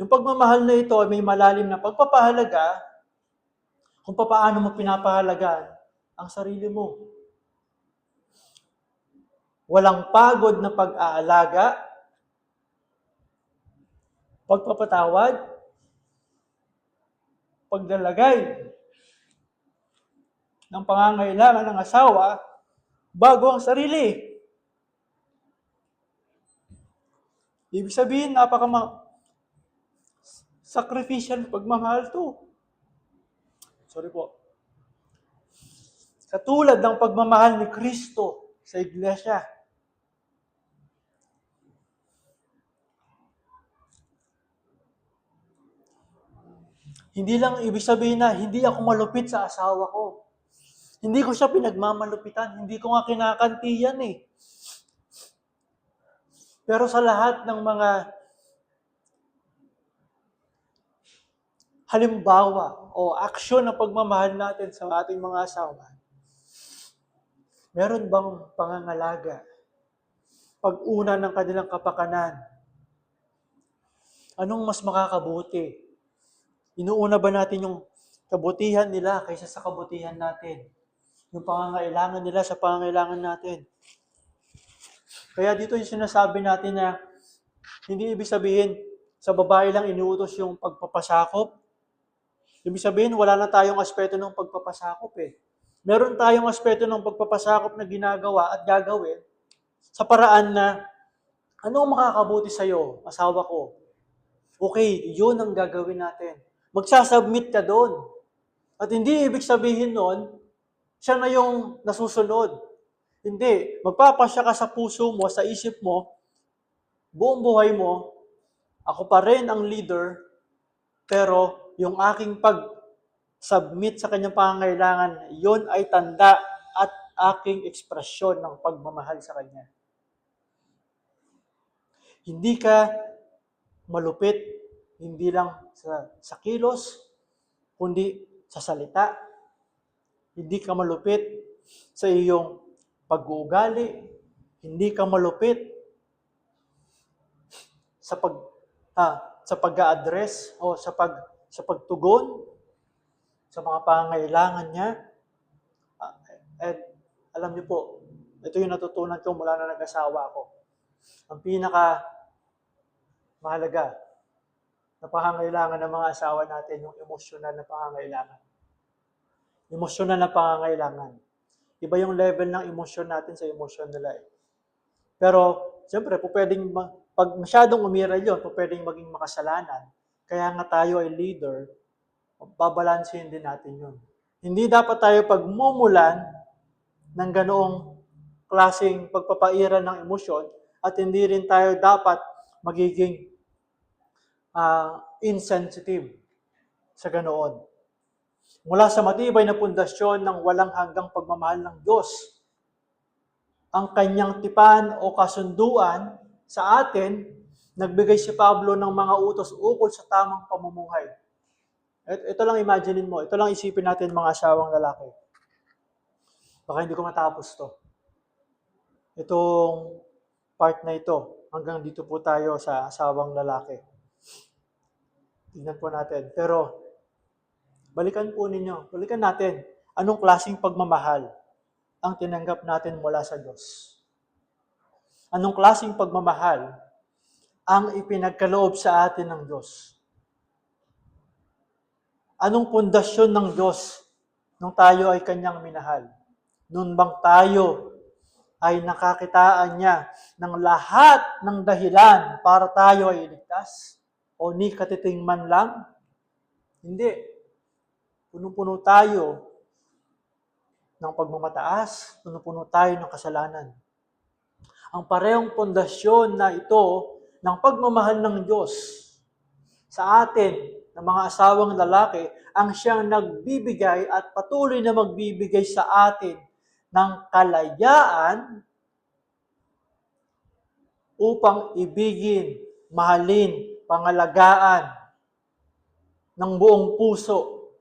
Yung pagmamahal na ito ay may malalim na pagpapahalaga kung paano mo pinapahalagaan ang sarili mo. walang pagod na pag-aalaga, pagpapatawad, paglalagay ng pangangailangan ng asawa bago ang sarili. Ibig sabihin, sacrificial pagmamahal to. Sorry po. Katulad ng pagmamahal ni Kristo sa iglesia. Hindi lang ibig sabihin na hindi ako malupit sa asawa ko. Hindi ko siya pinagmamalupitan. Hindi ko nga kinakantiyan eh. Pero sa lahat ng mga halimbawa o aksyon ng pagmamahal natin sa ating mga asawa, meron bang pangangalaga? Pag-una ng kanilang kapakanan? Anong mas makakabuti? Inuuna ba natin yung kabutihan nila kaysa sa kabutihan natin? Yung pangangailangan nila sa pangangailangan natin. Kaya dito yung sinasabi natin na hindi ibig sabihin sa babae lang inuutos yung pagpapasakop. Ibig sabihin wala na tayong aspeto ng pagpapasakop eh. Meron tayong aspeto ng pagpapasakop na ginagawa at gagawin sa paraan na anong makakabuti sa'yo, asawa ko? Okay, yun ang gagawin natin. Magsasubmit ka doon. At hindi ibig sabihin nun, siya na yung nasusunod. Hindi. Magpapasya ka sa puso mo, sa isip mo, buong buhay mo, ako pa rin ang leader, pero yung aking pag-submit sa kanyang pangangailangan, yun ay tanda at aking ekspresyon ng pagmamahal sa kanya. Hindi ka malupit, hindi lang sa kilos, kundi sa salita. Hindi ka malupit sa iyong pag-uugali. Hindi ka malupit sa pag-a-address o sa pagtugon sa mga pangangailangan niya. At alam niyo po, ito yung natutunan ko mula na nag-asawa ako. Ang pinaka mahalaga na pangangailangan ng mga asawa natin, yung emosyonal na pangangailangan. Emosyonal na pangangailangan. Iba yung level ng emosyon natin sa emosyon nila eh. Pero, siyempre, pag masyadong umiral yun, pwedeng maging makasalanan. Kaya nga tayo ay leader, babalansin din natin yun. Hindi dapat tayo pagmumulan ng ganoong klaseng pagpapairal ng emosyon at hindi rin tayo dapat magiging insensitive sa ganoon. Mula sa matibay na pundasyon ng walang hanggang pagmamahal ng Diyos, ang kanyang tipan o kasunduan sa atin, nagbigay si Pablo ng mga utos ukol sa tamang pamumuhay. Ito lang imaginein mo, ito lang isipin natin mga asawang lalaki. Baka hindi ko matapos to. Itong part na ito, hanggang dito po tayo sa asawang lalaki. Tignan po natin. Pero, balikan natin, anong klaseng pagmamahal ang tinanggap natin mula sa Diyos? Anong klaseng pagmamahal ang ipinagkaloob sa atin ng Diyos? Anong pundasyon ng Diyos nung tayo ay kanyang minahal? Nung bang tayo ay nakakitaan niya ng lahat ng dahilan para tayo ay iligtas? O ni katiting man lang? Hindi. Punong-puno tayo ng pagmamataas, punong-puno tayo ng kasalanan. Ang parehong pundasyon na ito ng pagmamahal ng Diyos sa atin, ng mga asawang lalaki, ang siyang nagbibigay at patuloy na magbibigay sa atin ng kalayaan upang ibigin, mahalin, pangalagaan ng buong puso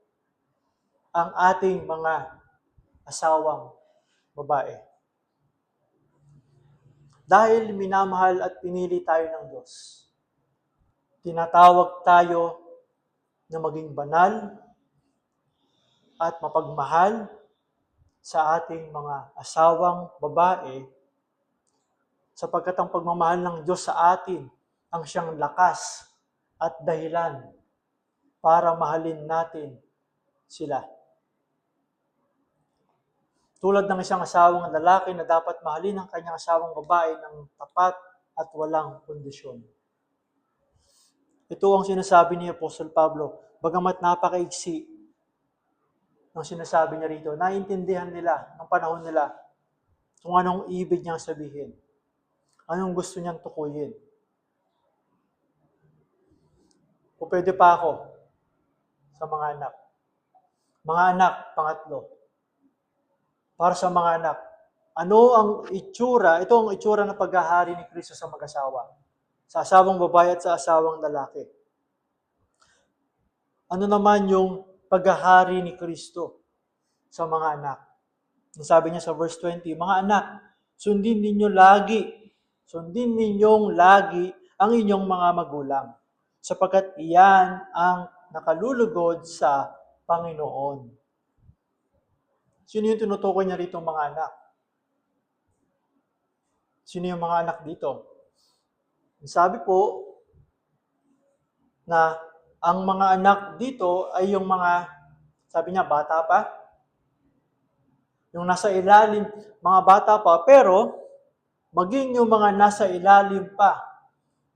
ang ating mga asawang babae. Dahil minamahal at pinili tayo ng Diyos, tinatawag tayo na maging banal at mapagmahal sa ating mga asawang babae sapagkat ang pagmamahal ng Diyos sa atin ang siyang lakas at dahilan para mahalin natin sila. Tulad ng isang asawang lalaki na dapat mahalin ang kanyang asawang babae ng tapat at walang kondisyon. Ito ang sinasabi ni Apostol Pablo, bagamat napakaiksi ng sinasabi niya rito, naiintindihan nila ng panahon nila kung anong ibig niyang sabihin, anong gusto niyang tukuyin. O pwede pa ako sa mga anak. Mga anak, pangatlo. Para sa mga anak, ano ang itsura, ito ang itsura ng paghahari ni Kristo sa mag-asawa. Sa asawang babae at sa asawang lalaki. Ano naman yung paghahari ni Kristo sa mga anak? Sabi niya sa verse 20, mga anak, sundin ninyong lagi ang inyong mga magulang, sapagkat iyan ang nakalulugod sa Panginoon. Sino yung tinutukoy niya rito mga anak? Sino yung mga anak dito? Sabi po na ang mga anak dito ay yung mga, sabi niya, bata pa. Yung nasa ilalim, mga bata pa, pero maging yung mga nasa ilalim pa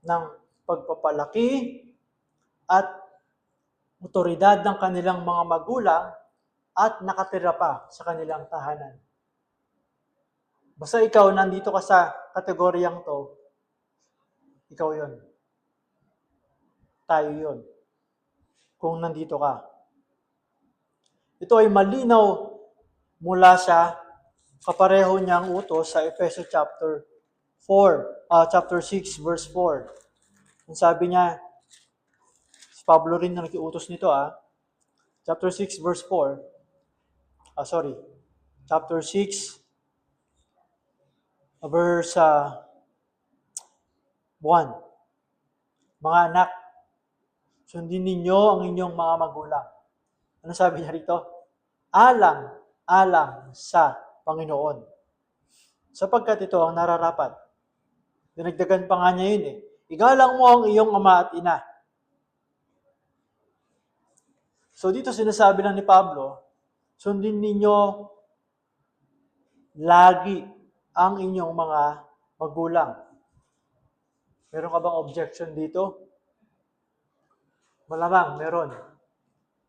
ng pagpapalaki at otoridad ng kanilang mga magulang at nakatira pa sa kanilang tahanan. Basta ikaw, nandito ka sa kategoryang to, ikaw yon. Tayo yon. Kung nandito ka. Ito ay malinaw mula sa kapareho niyang utos sa Efeso chapter 6, verse 4. Ang sabi niya, si Pablo rin na nag-iutos nito chapter 6, verse 4. Chapter 6, verse 1. Mga anak, sundin ninyo ang inyong mga magulang. Ano sabi niya rito? Alang sa Panginoon. Sapagkat ito ang nararapat. Dinagdagan pa nga niya yun Igalang mo ang iyong ama at ina. So dito sinasabi lang ni Pablo, sundin ninyo lagi ang inyong mga magulang. Meron ka bang objection dito? Malamang, meron.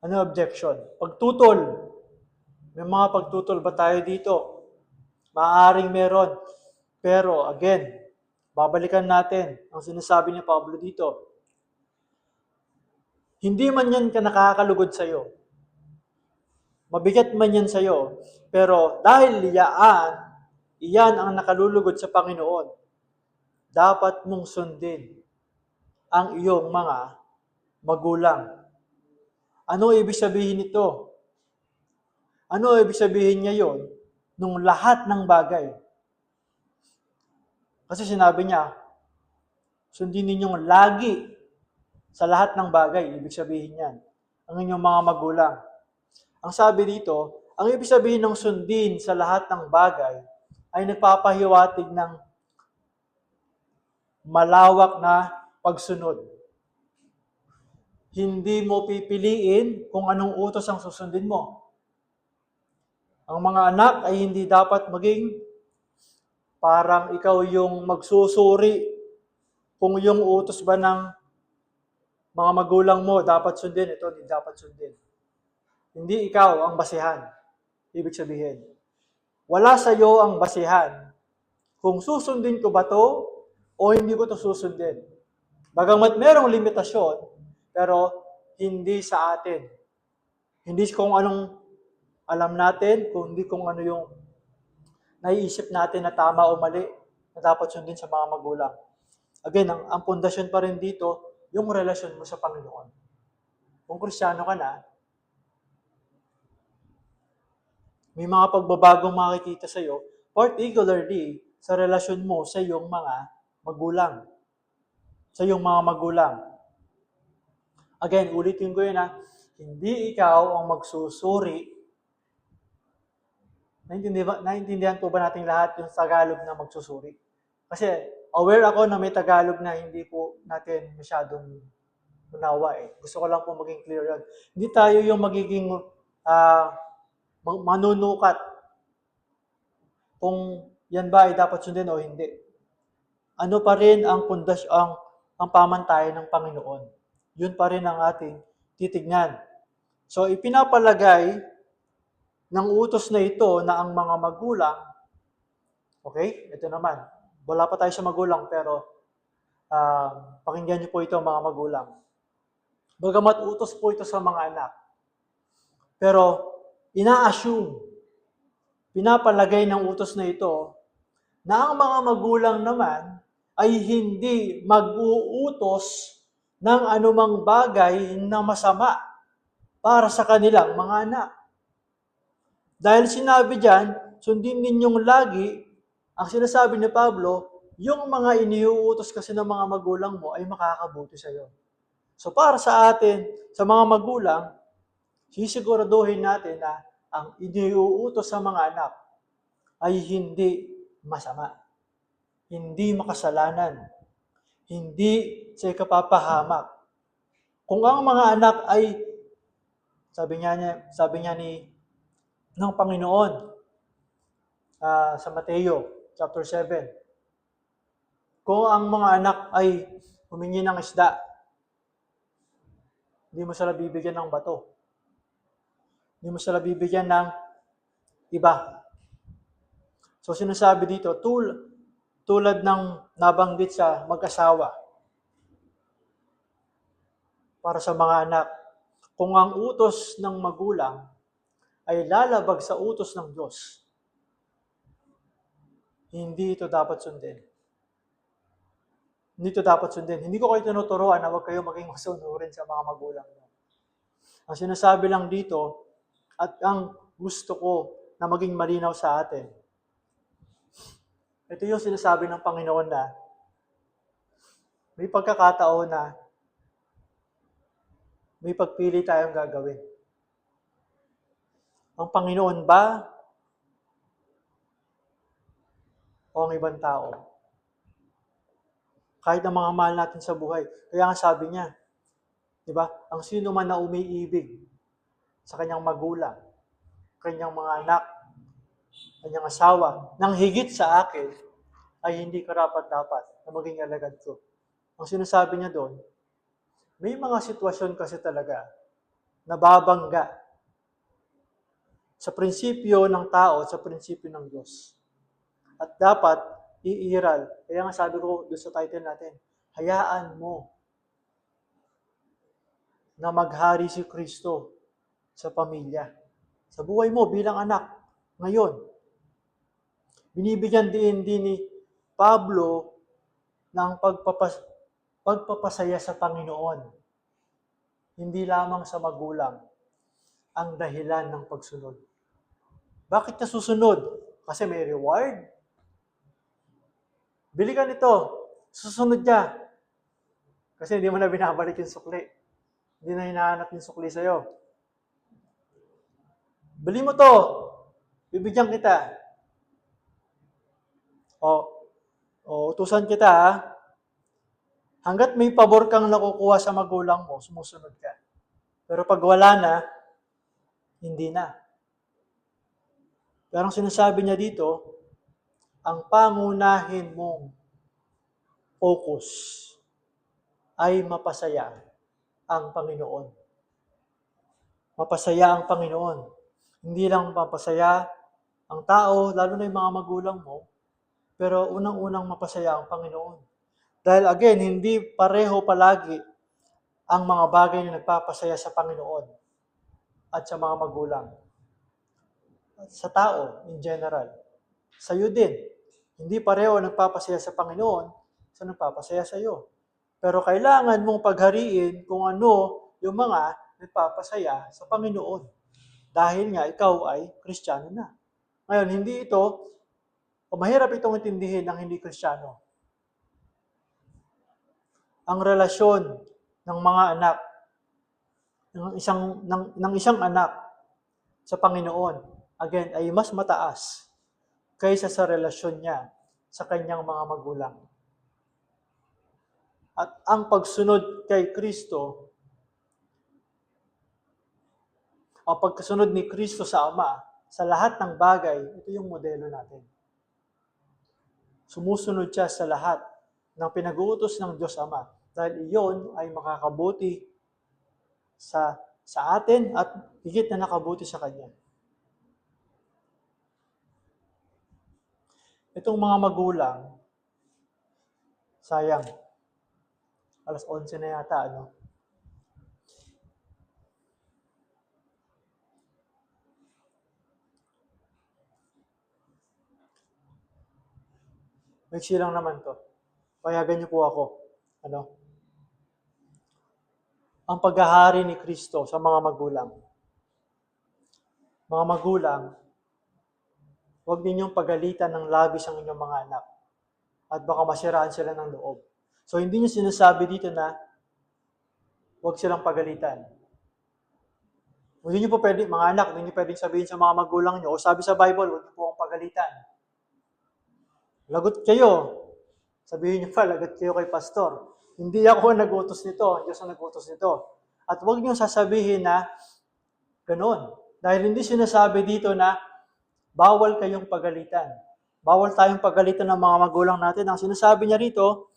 Ano objection? Pagtutol. May mga pagtutol ba tayo dito? Maaaring meron. Pero again, babalikan natin ang sinasabi ni Pablo dito. Hindi man yan ka nakakalugod sa'yo. Mabigat man yan sa'yo. Pero dahil iyan ang nakalulugod sa Panginoon, dapat mong sundin ang iyong mga magulang. Ano ibig sabihin nito? Ano ibig sabihin ngayon nung lahat ng bagay? Kasi sinabi niya, sundin ninyong lagi sa lahat ng bagay. Ibig sabihin yan. Ang inyong mga magulang. Ang sabi dito, ang ibig sabihin ng sundin sa lahat ng bagay ay nagpapahiwatig ng malawak na pagsunod. Hindi mo pipiliin kung anong utos ang susundin mo. Ang mga anak ay hindi dapat maging parang ikaw yung magsusuri kung yung utos ba ng mga magulang mo dapat sundin, ito hindi dapat sundin. Hindi ikaw ang basihan. Ibig sabihin, wala sa iyo ang basihan kung susundin ko ba to o hindi ko to susundin. Bagamat merong limitasyon, pero hindi sa atin. Hindi kung anong alam natin, kundi kung ano yung naiisip natin na tama o mali na dapat sundin sa mga magulang. Again, ang pundasyon pa rin dito, yung relasyon mo sa Panginoon. Kung Kristiyano ka na, may mga pagbabagong makikita sa iyo, particularly sa relasyon mo sa iyong mga magulang. Sa iyong mga magulang. Again, ulitin ko yun hindi ikaw ang magsusuri. Naintindihan po ba natin lahat yung Tagalog na magsusuri? Kasi aware ako na may Tagalog na hindi po natin masyadong unawa eh. Gusto ko lang po maging clear yun. Hindi tayo yung magiging manunukat kung yan ba ay dapat sundin o hindi. Ano pa rin ang ang pamantayan ng Panginoon. Yun pa rin ang ating titignan. So ipinapalagay ng utos na ito na ang mga magulang, okay, ito naman, wala pa tayo sa magulang pero pakinggan niyo po ito mga magulang. Bagamat utos po ito sa mga anak, pero ina-assume, pinapalagay ng utos na ito na ang mga magulang naman ay hindi mag-uutos ng anumang bagay na masama para sa kanilang mga anak. Dahil sinabi diyan, sundin ninyong lagi, ang sinasabi ni Pablo, yung mga iniuutos kasi ng mga magulang mo ay makakabuti sa iyo. So para sa atin, sa mga magulang, sisiguraduhin natin na ang iniuutos sa mga anak ay hindi masama, hindi makasalanan, hindi sa ikapapahamak. Kung ang mga anak ay, sabi niya ng Panginoon sa Mateo chapter 7, kung ang mga anak ay humingi ng isda, hindi mo sila bibigyan ng bato. Hindi mo sila bibigyan ng iba. So sinasabi dito, tulad ng nabanggit sa mag-asawa para sa mga anak, kung ang utos ng magulang ay lalabag sa utos ng Diyos, hindi ito dapat sundin. Hindi ito dapat sundin. Hindi ko kayo tinuturuan na huwag kayo maging masunurin sa mga magulang niyo. Ang sinasabi lang dito, at ang gusto ko na maging malinaw sa atin, ito yung sinasabi ng Panginoon na may pagkakataon na may pagpili tayong gagawin. Ang Panginoon ba o ang ibang tao? Kahit ang mga mahal natin sa buhay. Kaya nga sabi niya, di ba? Ang sino man na umiibig sa kanyang magulang, kanyang mga anak, kanyang asawa, nang higit sa akin, ay hindi karapat-dapat na maging alagad ko. Ang sinasabi niya doon, may mga sitwasyon kasi talaga na babangga sa prinsipyo ng tao at sa prinsipyo ng Diyos. At dapat iiral. Kaya nga sabi ko doon sa title natin, hayaan mo na maghari si Kristo sa pamilya. Sa buhay mo bilang anak. Ngayon, binibigyan din ni Pablo ng pagpapasaya sa Panginoon. Hindi lamang sa magulang ang dahilan ng pagsunod. Bakit ka susunod? Kasi may reward. Bili ka nito, susunod ka. Kasi hindi mo na binabalik yung sukli. Hindi na hinahanap yung sukli sa'yo. Bili mo to, bibigyan kita. Utusan kita ha. Hanggat may pabor kang nakukuha sa magulang mo, sumusunod ka. Pero pag wala na, hindi na. Pero ang sinasabi niya dito, ang pangunahin mong focus ay mapasaya ang Panginoon. Mapasaya ang Panginoon. Hindi lang mapasaya ang tao, lalo na yung mga magulang mo, pero unang-unang mapasaya ang Panginoon. Dahil again, hindi pareho palagi ang mga bagay na nagpapasaya sa Panginoon at sa mga magulang. At sa tao in general. Sa iyo din. Hindi pareho nagpapasaya sa Panginoon sa nagpapasaya sa iyo. Pero kailangan mong paghariin kung ano yung mga nagpapasaya sa Panginoon. Dahil nga ikaw ay Kristiyano na. Ngayon, hindi ito, o mahirap itong intindihin ng hindi Kristiyano. Ang relasyon ng mga anak, ng isang anak sa Panginoon, again, ay mas mataas kaysa sa relasyon niya sa kanyang mga magulang. At ang pagsunod kay Kristo, ang pagkasunod ni Kristo sa Ama, sa lahat ng bagay, ito yung modelo natin. Sumusunod siya sa lahat ng pinag-uutos ng Diyos Ama. Dahil iyon ay makakabuti sa atin at higit na nakabuti sa Kanya. Itong mga magulang, sayang, alas 11 na yata, ano? Maiksi lang naman to. Payagan niyo po ako. Ano? Ang paghahari ni Kristo sa mga magulang. Mga magulang, huwag ninyong pagalitan ng labis ang inyong mga anak at baka masiraan sila ng loob. So, hindi niyo sinasabi dito na huwag silang pagalitan. Hindi niyo po pwede, mga anak, hindi niyo pwedeng sabihin sa mga magulang niyo, o sabi sa Bible, huwag niyo po akong pagalitan. Lagot kayo. Sabihin niyo pa, lagot kayo kay pastor. Hindi ako nag-utos nito, Diyos ang nag-utos nito. At huwag niyo sasabihin na ganoon. Dahil hindi sinasabi dito na bawal kayong pagalitan. Bawal tayong pagalitan ng mga magulang natin. Ang sinasabi niya rito,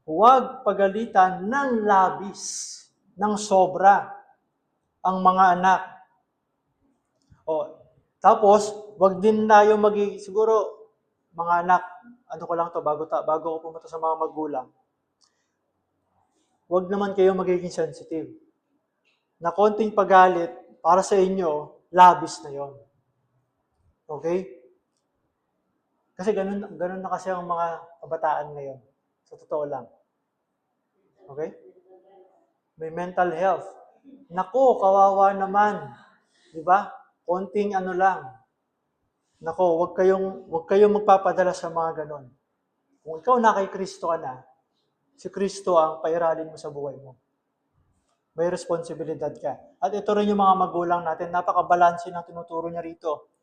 huwag pagalitan ng labis, ng sobra, ang mga anak. O, tapos, huwag din tayo siguro, mga anak, ano ko lang to bago ko pumunta sa mga magulang. Huwag naman kayo magiging sensitive. Na konting pagalit, para sa inyo, labis na yon. Okay? Kasi ganun na kasi ang mga kabataan ngayon. Sa totoo lang. Okay? May mental health. Nako, kawawa naman. Di ba? Konting ano lang. Nako, wag kayong magpapadala sa mga ganon. Kung ikaw na kay Kristo ka na, si Kristo ang pairalin mo sa buhay mo. May responsibilidad ka. At ito rin yung mga magulang natin, napaka-balanse ng tinuturo niya rito.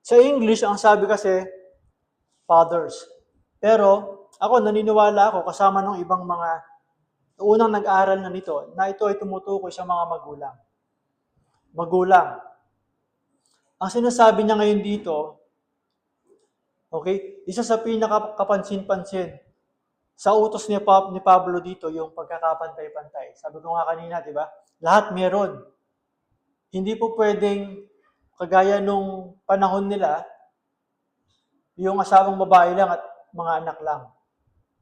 Sa English, ang sabi kasi, fathers. Pero, ako, naniniwala ako, kasama ng ibang mga unang nag-aral na nito, na ito ay tumutukoy sa mga magulang. Magulang. Ang sinasabi niya ngayon dito, okay, isa sa pinaka-kapansin-pansin sa utos ni Pablo dito, yung pagkakapantay-pantay. Sabi ko nga kanina, di ba? Lahat meron. Hindi po pwedeng, kagaya nung panahon nila, yung asawang babae lang at mga anak lang.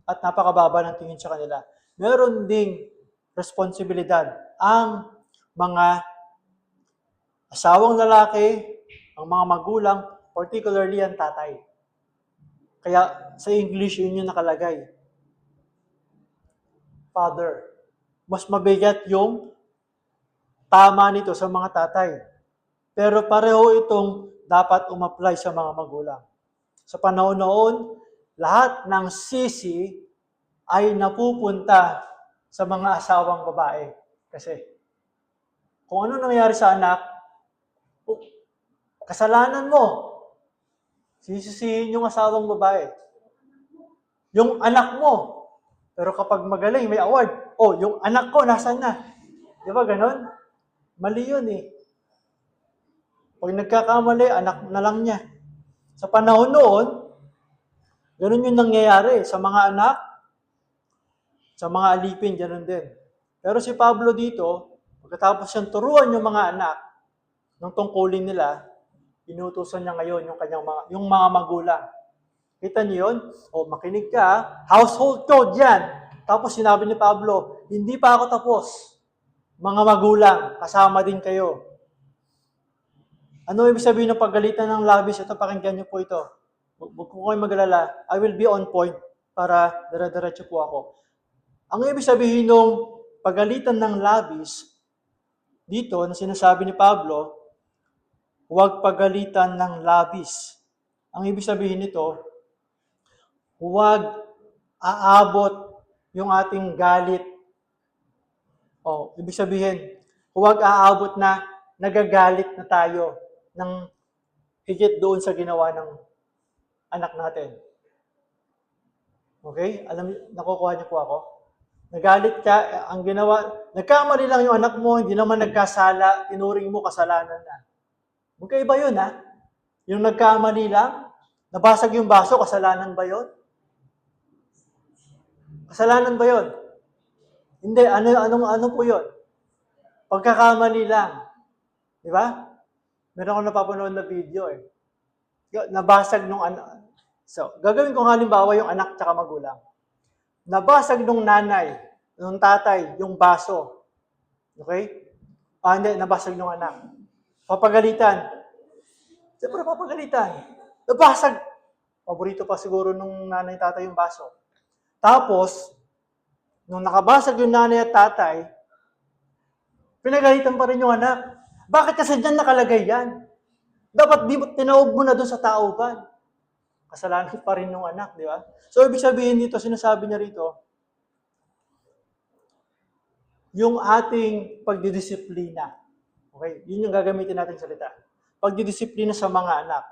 At napakababa ng tingin sa kanila. Meron ding responsibilidad ang mga asawang lalaki, ang mga magulang, particularly ang tatay. Kaya sa English, yun yung nakalagay. Father. Mas mabigat yung tama nito sa mga tatay. Pero pareho itong dapat umapply sa mga magulang. Sa panahon noon, lahat ng sisi ay napupunta sa mga asawang babae. Kasi kung ano nangyari sa anak, kasalanan mo. Sisisihin yung asawang babae. Yung anak mo. Pero kapag magaling, may award. Oh, yung anak ko, nasan na? Di ba ganon? Mali yun eh. Pag nagkakamali, anak na lang niya. Sa panahon noon, ganun yung nangyayari sa mga anak, sa mga alipin, ganun din. Pero si Pablo dito, pagkatapos siyang turuan yung mga anak ng tungkulin nila, inutusan niya ngayon yung mga magulang. Kita niyo yun? O, makinig ka, household code yan. Tapos sinabi ni Pablo, hindi pa ako tapos. Mga magulang, kasama din kayo. Ano ibig sabihin ng paggalitan ng labis? Ito, pakinggan niyo po ito. Huwag ko kayo mag-alala. I will be on point para dire-diretso po ako. Ang ibig sabihin ng paggalitan ng labis, dito, na sinasabi ni Pablo, huwag paggalitan ng labis. Ang ibig sabihin nito, huwag aabot yung ating galit. Ibig sabihin, huwag aabot na nagagalit na tayo ng higit doon sa ginawa ng anak natin. Okay? Nakukuha niyo po ako? Nagalit ka, ang ginawa, nagkamali lang yung anak mo, hindi naman nagkasala, tinuring mo kasalanan na. Magkaiba yun, ha? Yung nagkamali lang, nabasag yung baso, kasalanan ba yun? Kasalanan ba yun? Hindi, ano po yun? Pagkakamali lang. Di ba? Meron akong napapanood na video eh. Nabasag nung anak. So, gagawin ko halimbawa yung anak tsaka magulang. Nabasag nung nanay, nung tatay, yung baso. Okay? Hindi, nabasag nung anak. Papagalitan. Siyempre, papagalitan. Nabasag. Paborito pa siguro nung nanay tatay yung baso. Tapos, nung nakabasag yung nanay at tatay, pinagalitan pa rin yung anak. Bakit kasi dyan nakalagay yan? Dapat tinawag mo na doon sa tauban. Kasalanan pa rin ng anak, di ba? So, ibig sabihin dito, sinasabi niya rito, yung ating pagdidisiplina. Okay? Yun yung gagamitin natin salita. Pagdidisiplina sa mga anak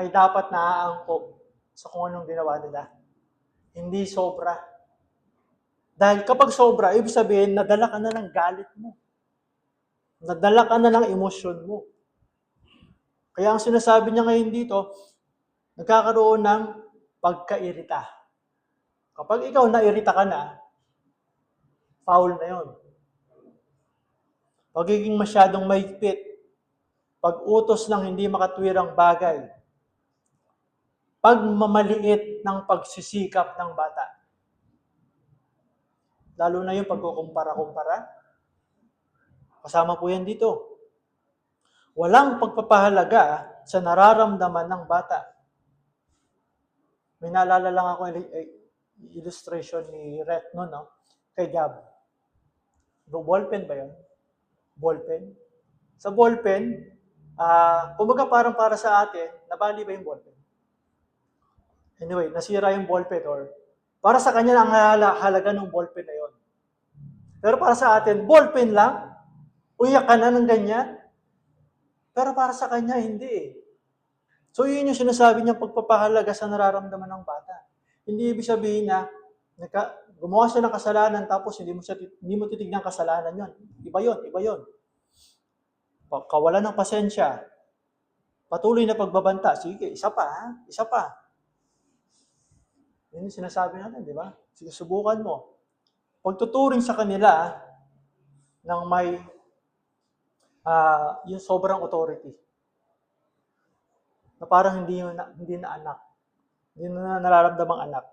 ay dapat naaangkop sa kung anong ginawa nila. Hindi sobra. Dahil kapag sobra, ibig sabihin, nadala ka na ng galit mo. Nadala ka na ng emosyon mo. Kaya ang sinasabi niya ngayon dito, nagkakaroon ng pagkairita. Kapag ikaw nairita ka na, foul na yon. Pagiging masyadong mahigpit, pag-utos ng hindi makatwirang bagay, pagmamaliit ng pagsisikap ng bata. Lalo na yung pagkukumpara-kumpara. Kasama po yan dito. Walang pagpapahalaga sa nararamdaman ng bata. May naalala lang ako illustration ni Retno, no? Kay Gab. Ballpen ba yun? Ballpen? Sa ballpen, kumbaga parang para sa atin, nabali ba yung ballpen? Anyway, nasira yung ballpen or para sa kanya ang halaga ng ballpen na yun. Pero para sa atin, ballpen lang, uyak ka na ng ganyan. Pero para sa kanya, hindi eh. So yun yung sinasabi niyang pagpapahalaga sa nararamdaman ng bata. Hindi ibig sabihin na gumawa siya ng kasalanan tapos hindi mo titignan kasalanan yun. Iba yun. Kawalan ng pasensya. Patuloy na pagbabanta. Sige, isa pa. Yun yung sinasabi natin, di ba? Sige, subukan mo. Pagtuturing sa kanila ng may yung sobrang authority. Na parang hindi na anak. Hindi na nararamdamang anak.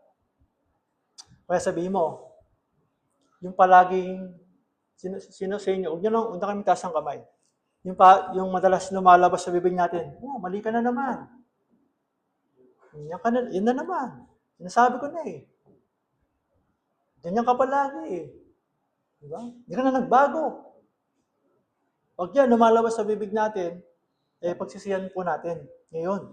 Kaya sabihin mo, yung palaging, sino sa inyo, huwag nyo kami taas ang kamay. Yung madalas lumalabas sa bibig natin, mali ka na naman. Yan na naman. Sinasabi ko na eh. Ganyan ka palagi eh. Diba? Hindi ka na nagbago. Pag yan, lumalabas sa bibig natin, pagsisiyan po natin ngayon.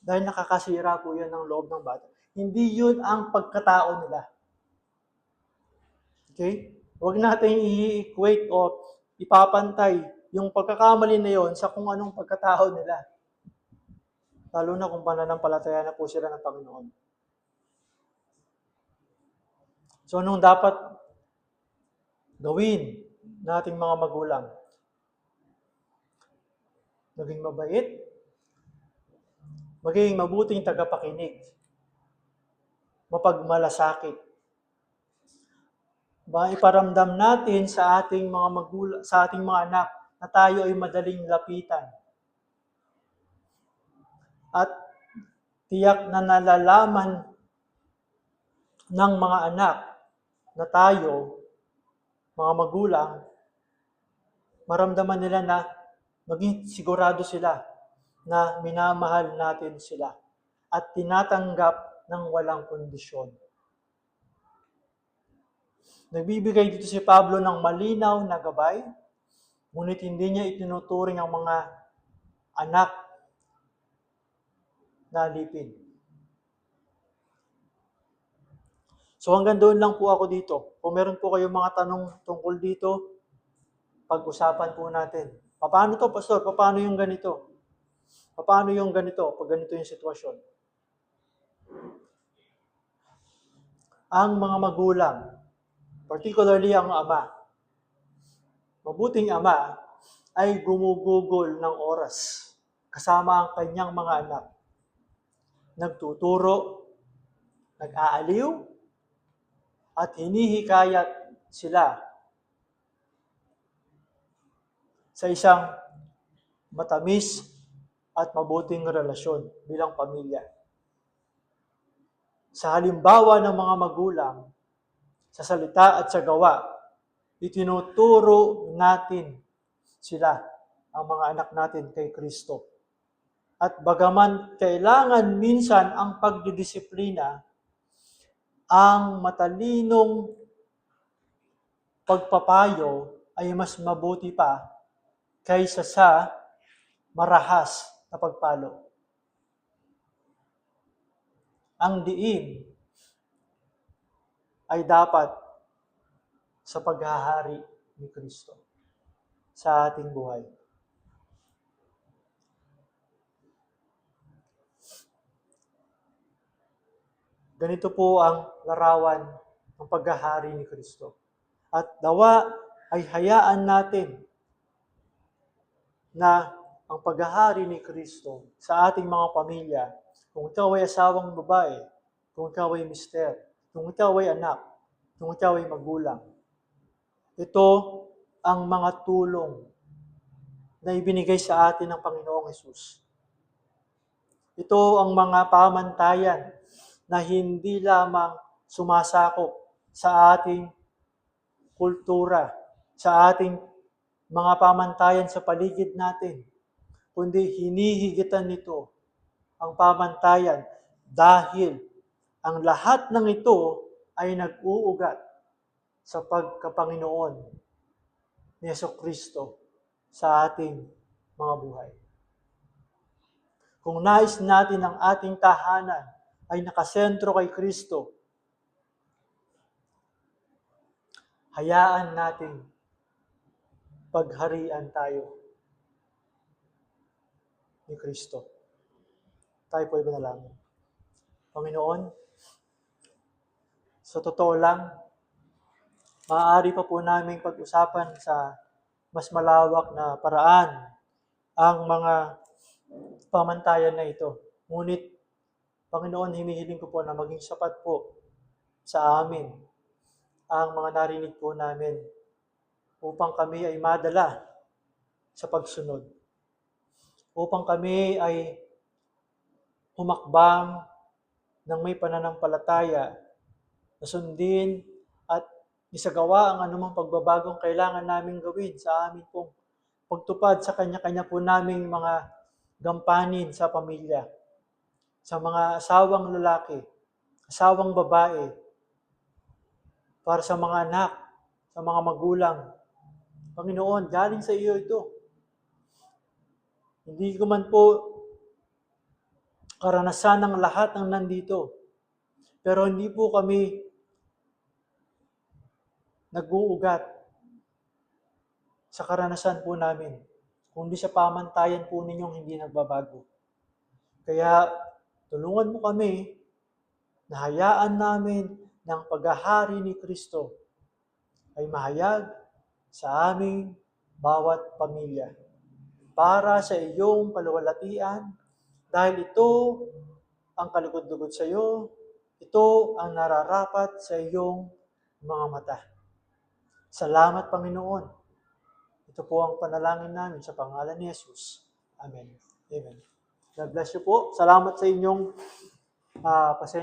Dahil nakakasira po yan ng loob ng bata. Hindi yun ang pagkatao nila. Okay? Huwag natin i-equate o ipapantay yung pagkakamali na yon sa kung anong pagkatao nila. Lalo na kung pananampalataya na po sila ng Panginoon. So, anong dapat gawin nating mga magulang? Maging mabait, maging mabuting tagapakinig, mapagmalasakit. Iparamdam natin sa ating mga magulang, sa ating mga anak na tayo ay madaling lapitan. At tiyak na nalalaman ng mga anak na tayo, mga magulang, maramdaman nila na maging sigurado sila na minamahal natin sila at tinatanggap ng walang kondisyon. Nagbibigay dito si Pablo ng malinaw na gabay, ngunit hindi niya itinuturing ang mga anak na alipin. So hanggang doon lang po ako dito. Kung meron po kayong mga tanong tungkol dito, pag-usapan po natin. Paano to, Pastor? Paano yung ganito? Paano yung ganito pag ganito yung sitwasyon? ang mga magulang, particularly ang ama, mabuting ama, ay gumugugol ng oras kasama ang kanyang mga anak. Nagtuturo, nag-aaliw, at hinihikayat sila sa isang matamis at mabuting relasyon bilang pamilya. Sa halimbawa ng mga magulang, sa salita at sa gawa, itinuturo natin sila, ang mga anak natin, kay Kristo. At bagaman kailangan minsan ang pagdidisiplina, ang matalinong pagpapayo ay mas mabuti pa kaysa sa marahas na pagpalo. Ang diin ay dapat sa paghahari ni Kristo sa ating buhay. Ganito po ang larawan ng paghahari ni Kristo. At nawa ay hayaan natin na ang paghahari ni Kristo sa ating mga pamilya, kung ikaw ay asawang babae, kung ikaw ay mister, kung ikaw ay anak, kung ikaw ay magulang, ito ang mga tulong na ibinigay sa atin ng Panginoong Hesus. Ito ang mga pamantayan na hindi lamang sumasakop sa ating kultura, sa ating mga pamantayan sa paligid natin, kundi hinihigitan nito ang pamantayan dahil ang lahat ng ito ay nag-uugat sa pagkapanginoon ni Jesucristo sa ating mga buhay. Kung nais natin ang ating tahanan ay nakasentro kay Kristo, hayaan nating pagharian tayo ni Kristo. Tayo po ay manalangin. Panginoon, sa totoo lang, maaari pa po namin pag-usapan sa mas malawak na paraan ang mga pamantayan na ito. Ngunit, Panginoon, hinihiling ko po na maging sapat po sa amin ang mga narinig po namin upang kami ay madala sa pagsunod. Upang kami ay humakbang ng may pananampalataya na sundin at isagawa ang anumang pagbabagong kailangan naming gawin sa amin pong pagtupad sa kanya-kanya po naming mga gampanin sa pamilya, sa mga asawang lalaki, asawang babae, para sa mga anak, sa mga magulang. Panginoon, galing sa iyo ito. Hindi ko man po karanasan ng lahat ng nandito, pero hindi po kami nag-uugat sa karanasan po namin, kundi sa pamantayan po ninyong hindi nagbabago. Kaya tulungan mo kami na hayaan namin ng paghahari ni Kristo ay mahayag sa aming bawat pamilya para sa iyong kaluwalhatian, dahil ito ang kalikod-lugod sa iyo, ito ang nararapat sa iyong mga mata. Salamat, Panginoon. Ito po ang panalangin namin sa pangalan ni Jesus. Amen. Amen. God bless you po. Salamat sa inyong pasensya.